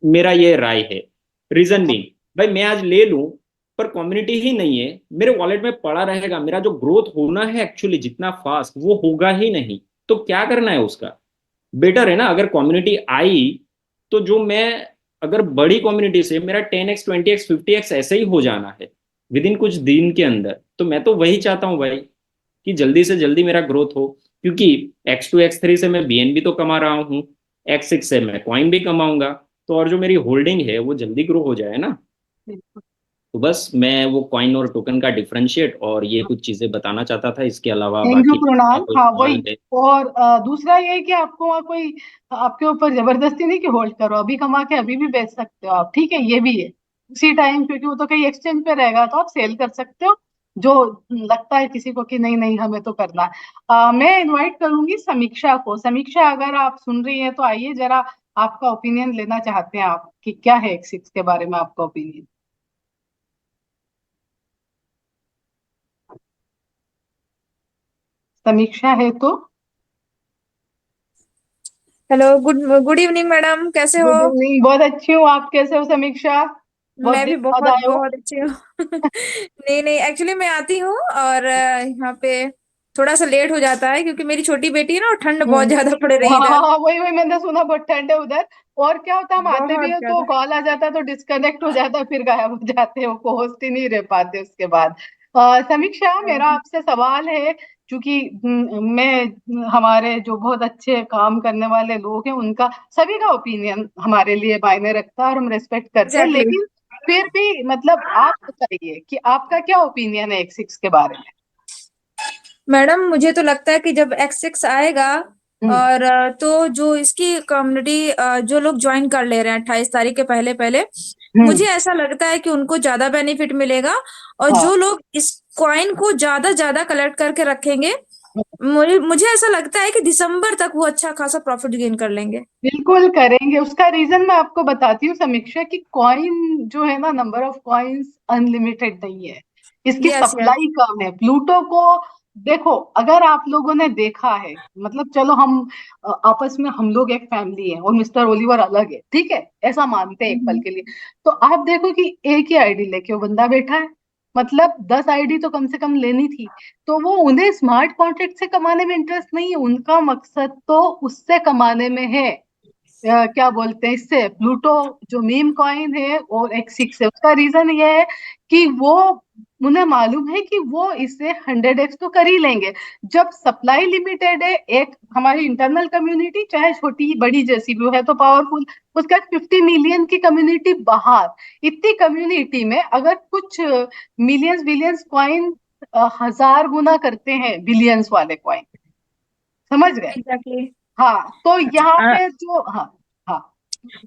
मेरा ये राय है। रीजन भी, भाई मैं आज ले लूं पर कम्युनिटी ही नहीं है, मेरे वॉलेट में पड़ा रहेगा, मेरा जो ग्रोथ होना है एक्चुअली जितना फास्ट वो होगा ही नहीं। तो क्या करना है उसका? बेटर है ना अगर कम्युनिटी आई तो जो मैं, अगर बड़ी कम्युनिटी से मेरा 10x 20x 50x ऐसे ही हो जाना है विद इन कुछ दिन के अंदर, तो मैं तो वही चाहता हूँ भाई कि जल्दी से जल्दी मेरा ग्रोथ हो। क्योंकि X2 X3 से मैं BNB तो कमा रहा हूँ, X6 से मैं कॉइन भी कमाऊंगा, तो और जो मेरी होल्डिंग है वो जल्दी ग्रो हो जाए ना। तो बस मैं वो कॉइन और टोकन का डिफरेंशिएट और ये कुछ चीजें बताना चाहता था, इसके अलावा थैंक यू बाकी कृणाल। कोई हाँ सवाल वही। है? और दूसरा ये है कि आपको वहाँ कोई आपके ऊपर जबरदस्ती नहीं कि होल्ड करो, अभी कमा के अभी भी बेच सकते हो आप, ठीक है, ये भी है उसी टाइम, क्योंकि वो तो कहीं एक्सचेंज पे रहेगा तो आप सेल कर सकते हो जो लगता है किसी को कि नहीं नहीं हमें तो करना है। मैं इनवाइट करूंगी समीक्षा को। समीक्षा अगर आप सुन रही हैं तो आइए जरा, आपका ओपिनियन लेना चाहते हैं आप कि क्या है एक्सिस के बारे में आपका ओपिनियन। समीक्षा है तो? Hello, good good evening madam, कैसे हो? गुड इवनिंग, बहुत अच्छी हूँ। आप कैसे हो समीक्षा? बहुत मैं दिन भी बाद बहुत आए हो। बहुत अच्छी हूँ। नहीं नहीं, एक्चुअली मैं आती हूँ और यहाँ पे थोड़ा सा लेट हो जाता है क्योंकि मेरी छोटी बेटी है ना, और ठंड बहुत ज्यादा पड़ रही है हाँ इधर। हाँ, वही वही मैंने सुना, बहुत ठंड है उधर। और क्या होता है, हम आते भी बहुत है तो ज्यादा। कॉल आ जाता है तो डिस्कनेक्ट हो जाता है, फिर गायब हो जाते हैं, वो होस्ट ही नहीं रह पाते उसके बाद। समीक्षा, मेरा आपसे सवाल है, क्योंकि मैं हमारे जो बहुत अच्छे काम करने वाले लोग हैं उनका सभी का ओपिनियन हमारे लिए मायने रखता है और हम रेस्पेक्ट करते हैं, एग्जैक्टली। लेकिन फिर भी मतलब आप बताइए कि आपका क्या ओपिनियन है एक्सिस के बारे में। मैडम, मुझे तो लगता है कि जब X6 आएगा हम्म। और तो जो इसकी कम्युनिटी जो लोग ज्वाइन कर ले रहे हैं 28 तारीख के पहले पहले, मुझे हम्म। ऐसा लगता है कि उनको ज्यादा बेनिफिट मिलेगा। और हाँ, जो लोग इस कॉइन को ज्यादा ज्यादा कलेक्ट करके रखेंगे, मुझे मुझे ऐसा लगता है कि दिसंबर तक वो अच्छा खासा प्रॉफिट गेन कर लेंगे। बिल्कुल करेंगे। उसका रीजन मैं आपको बताती हूँ समीक्षा, कि कॉइन जो है ना, नंबर ऑफ कॉइन्स अनलिमिटेड नहीं है, इसकी यस यस। सप्लाई कम है प्लूटो को। देखो, अगर आप लोगों ने देखा है, मतलब चलो हम आपस में हम लोग एक फैमिली है और मिस्टर ओलिवर अलग है, ठीक है, ऐसा मानते हैं एक पल के लिए। तो आप देखो कि एक ही आईडी लेके वो बंदा बैठा है, मतलब 10 आईडी तो कम से कम लेनी थी। तो वो, उन्हें स्मार्ट कॉन्ट्रैक्ट से कमाने में इंटरेस्ट नहीं है, उनका मकसद तो उससे कमाने में है। क्या बोलते हैं इससे, प्लूटो जो मीम कॉइन है और एक्सिस है, उसका रीजन ये है कि वो, उन्हें मालूम है कि वो इससे 100x तो कर ही लेंगे। जब सप्लाई लिमिटेड है, एक हमारी इंटरनल कम्युनिटी चाहे छोटी बड़ी जैसी भी हो, है तो पावरफुल, उसका 50 मिलियन की कम्युनिटी बाहर, इतनी कम्युनिटी में अगर कुछ मिलियंस बिलियंस कॉइन 1000 गुना करते हैं बिलियंस वाले कॉइन, समझ गए? एग्जैक्टली। हाँ, तो यहाँ पे जो, हाँ हाँ,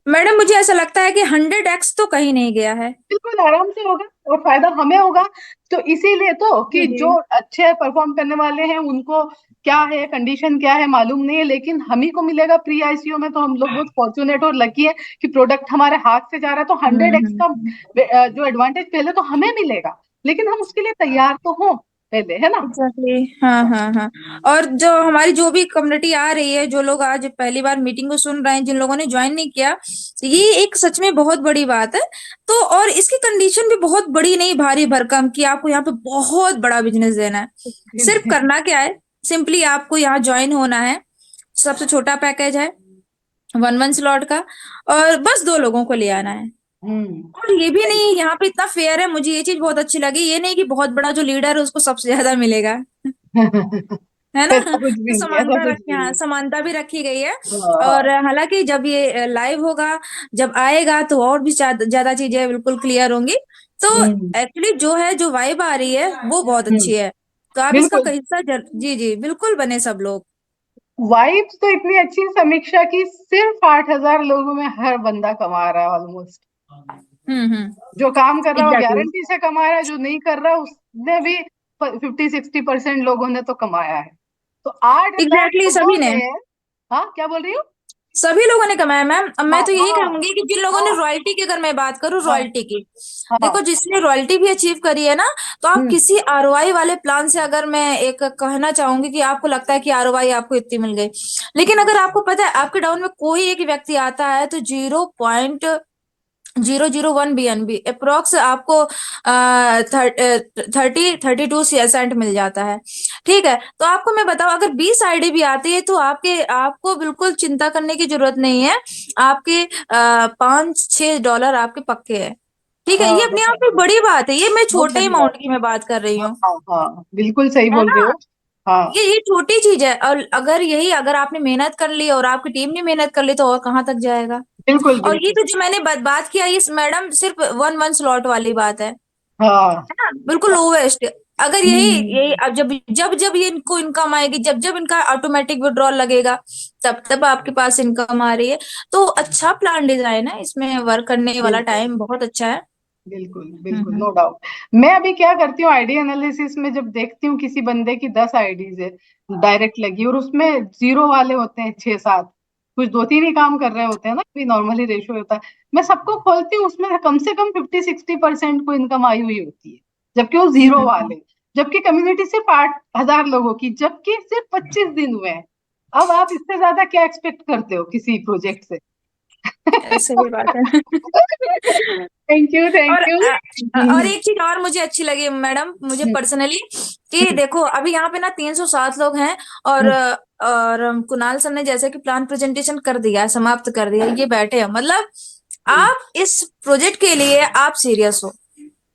मैडम, मुझे ऐसा लगता है कि 100x तो कहीं नहीं गया है। बिल्कुल आराम से होगा और फायदा हमें होगा। तो इसीलिए तो जी कि जी। जो अच्छे परफॉर्म करने वाले हैं उनको क्या है, कंडीशन क्या है मालूम नहीं है, लेकिन हम ही को मिलेगा प्री आईसीयू में, तो हम लोग बहुत फॉर्चुनेट और लकी है कि प्रोडक्ट हमारे हाथ से जा रहा है। तो 100x का जो एडवांटेज पहले तो हमें मिलेगा, लेकिन हम उसके लिए तैयार तो हों पहले, है ना? एग्जैक्टली। हाँ हाँ हाँ। और जो हमारी जो भी कम्युनिटी आ रही है, जो लोग आज पहली बार मीटिंग को सुन रहे हैं, जिन लोगों ने ज्वाइन नहीं किया, ये एक सच में बहुत बड़ी बात है। तो और इसकी कंडीशन भी बहुत बड़ी नहीं, भारी भरकम, कि आपको यहाँ पे बहुत बड़ा बिजनेस देना है। सिर्फ करना क्या है, सिंपली आपको यहाँ ज्वाइन होना है। सबसे छोटा पैकेज है 1 1 स्लॉट का, और बस 2 लोगों को ले आना है। हम्म। और ये भी नहीं, यहाँ पे इतना फेयर है, मुझे ये चीज बहुत अच्छी लगी। ये नहीं कि बहुत बड़ा जो लीडर है उसको सबसे ज्यादा मिलेगा, है ना। ऐसा कुछ भी तो नहीं, ऐसा समानता कुछ रखी, भी हाँ, नहीं। समानता भी रखी गई है। हाँ और हाँ। हालांकि जब ये लाइव होगा, जब आएगा, तो और भी ज्यादा चीजें बिल्कुल क्लियर होंगी। तो हम्म। एक्चुअली जो है, जो वाइब आ रही है वो बहुत हम्म। अच्छी है। तो आप इसका बिल्कुल। हिस्सा जी जी बिल्कुल बने सब लोग। वाइब्स तो इतनी अच्छी समीक्षा की, सिर्फ 8,000 लोगों में हर बंदा कमा रहा है ऑलमोस्ट। हम्म। जो काम कर रहा है वो एग्जैक्टली। गारंटी से कमा रहा है, जो नहीं कर रहा उसने भी 50-60% लोगों ने तो कमाया है। तो 8,000 एग्जैक्टली, लोगों सभी ने, में, हाँ क्या बोल रही हूँ? सभी लोगों ने कमाया मैम। अब मैं हाँ तो यही हाँ कहूंगी कि जिन लोगों ने हाँ रॉयल्टी की, अगर मैं बात करूं हाँ रॉयल्टी की, देखो, हाँ। जिसने रॉयल्टी भी अचीव करी है ना, तो आप हम्म। किसी आरओआई वाले प्लान से, अगर मैं एक कहना चाहूंगी कि आपको लगता है कि आरओआई आपको इतनी मिल गई, लेकिन अगर आपको पता है आपके डाउन में कोई एक व्यक्ति आता है तो 001 BNB अप्रोक्स आपको 32 सेंट मिल जाता है। ठीक है, तो आपको मैं बताऊं, अगर 20 आईडी भी आती है तो आपको बिल्कुल चिंता करने की जरूरत नहीं है। आपके $5-6 आपके पक्के हैं। ठीक है, ये हाँ अपने आप में बड़ी बात है। ये मैं बहुत छोटे बड़ी बात अमाउंट की मैं बात कर रही है। हूँ, हाँ हाँ बिल्कुल सही है बोल रही ना। हो। हाँ ये छोटी चीज है, और अगर आपने मेहनत कर ली और आपकी टीम ने मेहनत कर ली तो और कहाँ तक जाएगा। बिल्कुल और ये बिल्कुल। तो जो मैंने बात किया, ये मैडम सिर्फ वन स्लॉट वाली बात है हाँ ना, बिल्कुल लोवेस्ट। अगर यही यही अब जब जब जब ये इनको इनकम आएगी, जब जब इनका ऑटोमेटिक विड्रॉल लगेगा, तब तब आपके पास इनकम आ रही है। तो अच्छा प्लान डिजाइन है, इसमें वर्क करने वाला बिल्कुल टाइम बहुत अच्छा है। बिल्कुल बिल्कुल हम्म। No doubt. मैं अभी क्या करती हूँ आईडी एनालिसिस में, जब देखती हूँ किसी बंदे की 10 आईडीज है डायरेक्ट लगी और उसमें जीरो वाले होते हैं 6-7, कुछ 2-3 ही काम कर रहे होते हैं ना, भी नॉर्मली रेशियो होता है, मैं सबको खोलती हूँ, उसमें कम से कम 50-60% को इनकम आई हुई होती है, जबकि वो जीरो वाले, जबकि कम्युनिटी सिर्फ 8,000 लोगों की, जबकि सिर्फ 25 दिन हुए हैं। अब आप इससे ज्यादा क्या एक्सपेक्ट करते हो किसी प्रोजेक्ट से? सही बात है। थैंक यू थैंक और यू। और एक चीज और मुझे अच्छी लगी मैडम, मुझे पर्सनली, कि देखो अभी यहाँ पे ना 307 लोग हैं, और कुणाल सर ने जैसे कि प्लान प्रेजेंटेशन कर दिया, समाप्त कर दिया, ये बैठे हैं, मतलब आप इस प्रोजेक्ट के लिए आप सीरियस हो।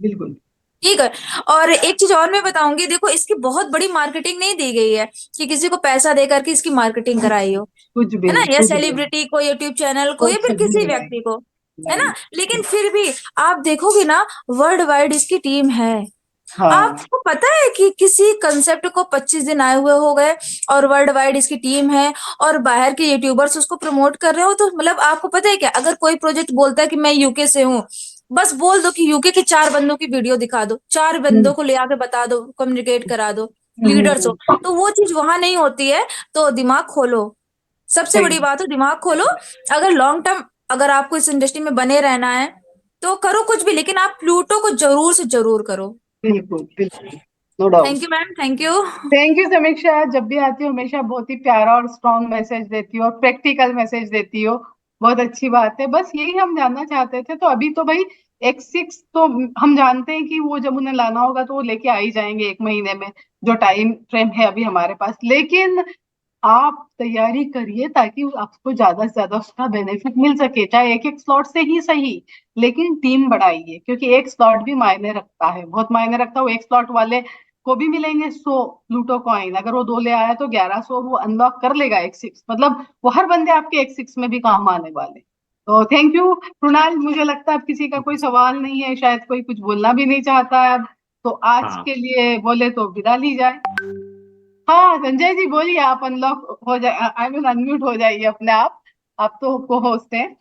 बिल्कुल ठीक है। और एक चीज और मैं बताऊंगी, देखो इसकी बहुत बड़ी मार्केटिंग नहीं दी गई है कि किसी को पैसा देकर के इसकी मार्केटिंग कराई हो, कुछ भी है ना, नहीं या कुछ भी नहीं सेलिब्रिटी को, यूट्यूब चैनल को, या कुछ फिर भी किसी नहीं व्यक्ति को, है नहीं। ना। लेकिन फिर भी आप देखोगे ना, वर्ल्ड वाइड इसकी टीम है। हाँ आपको पता है कि किसी कंसेप्ट को 25 दिन आए हुए हो गए, और वर्ल्ड वाइड इसकी टीम है, और बाहर के यूट्यूबर्स उसको प्रमोट कर रहे हो, तो मतलब आपको पता है क्या, अगर कोई प्रोजेक्ट बोलता है कि मैं यूके से हूँ, बस बोल दो कि यूके के 4 बंदों की वीडियो दिखा दो, 4 हम्म, बंदों को ले आके बता दो, कम्युनिकेट करा दो, लीडर्स हो, हम्म, तो वो चीज वहां नहीं होती है। तो दिमाग खोलो, सबसे सही बड़ी बात है, दिमाग खोलो। अगर लॉन्ग टर्म, अगर आपको इस इंडस्ट्री में बने रहना है तो करो कुछ भी, लेकिन आप प्लूटो को जरूर से जरूर करो। बिल्कुल बिल्कुल no doubt. Thank you ma'am, thank you. Thank you Samiksha, जब भी आती हो हमेशा बहुत ही प्यारा और स्ट्रॉन्ग मैसेज देती हो और प्रैक्टिकल मैसेज देती हो, बहुत अच्छी बात है। बस यही हम जानना चाहते थे। तो अभी तो भाई X6 तो हम जानते हैं कि वो जब उन्हें लाना होगा तो वो लेके आ ही जाएंगे 1 महीने में, जो टाइम फ्रेम है अभी हमारे पास। लेकिन आप तैयारी करिए ताकि आपको ज्यादा से ज्यादा उसका बेनिफिट मिल सके, चाहे एक एक स्लॉट से ही सही, लेकिन टीम बढ़ाइए, क्योंकि एक स्लॉट भी मायने रखता है, बहुत मायने रखता है। वो एक स्लॉट वाले को भी मिलेंगे 100 प्लूटो कॉइन, अगर वो 2 ले आया तो 1100 वो अनलॉक कर लेगा X6, मतलब वो हर बंदे आपके X6 में भी काम आने वाले। तो थैंक यू कृणाल, मुझे लगता है अब किसी का कोई सवाल नहीं है, शायद कोई कुछ बोलना भी नहीं चाहता है अब, तो आज हाँ के लिए बोले तो विदा ली जाए। हाँ संजय जी बोलिए, आप अनलॉक हो जाए, आई मीन अनम्यूट हो जाइए अपने आप तो को होस्ट हैं।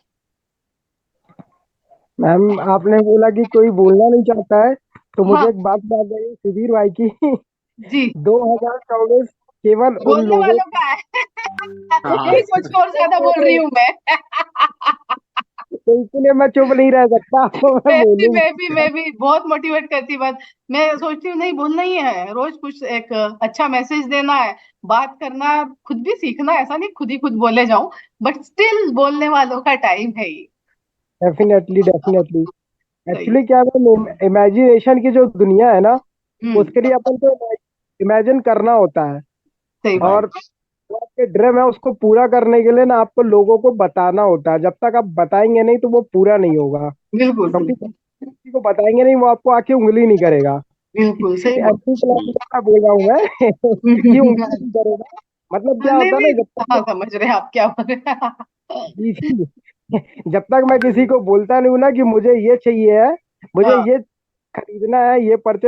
मैम आपने बोला कि कोई बोलना नहीं चाहता है, तो मुझे हाँ एक बात याद आई सुधीर भाई की। जी 2024 केवल उन बोलने लोगों वालों का है। हाँ यही सोच के और ज्यादा बोल रही हूँ मैं। तो इसलिए मैं चुप नहीं रह सकता। मैं मैं भी बोलूंगा। मैं भी मैं भी बहुत मोटिवेट करती बात। मैं सोचती हूँ नहीं बोलना ही है, रोज कुछ एक अच्छा मैसेज देना है, बात करना, खुद भी सीखना, ऐसा नहीं खुद ही खुद बोले जाऊं, बट स्टिल बोलने वालों का टाइम है ये। Definitely definitely. सही है। एक्चुअली क्या है, इमेजिनेशन की जो दुनिया है ना, उसके हम्म, लिए अपन को इमेजिन करना होता है। सही बात। और जो आपके ड्रीम है उसको पूरा करने के लिए ना आपको लोगों को बताना होता है। जब तक आप बताएंगे नहीं तो वो पूरा नहीं होगा। बिल्कुल क्योंकि बिल्कुल किसी को बताएंगे नहीं वो आपको आके उंगली नहीं करेगा। बिल्कुल सही बोल। एंटी क्लास का बोल रहा हूँ मैं कि उंगली नहीं करेगा। मतलब क्या नहीं होता है ना, नहीं, जब हाँ तक समझ रहे हैं आप क्या बोल रहे हैं। जी जी, जब तक मैं किसी को बोलता नहीं हूं ना कि मुझे ये चाहिए है, मुझे हाँ ये खरीदना है, ये परचेज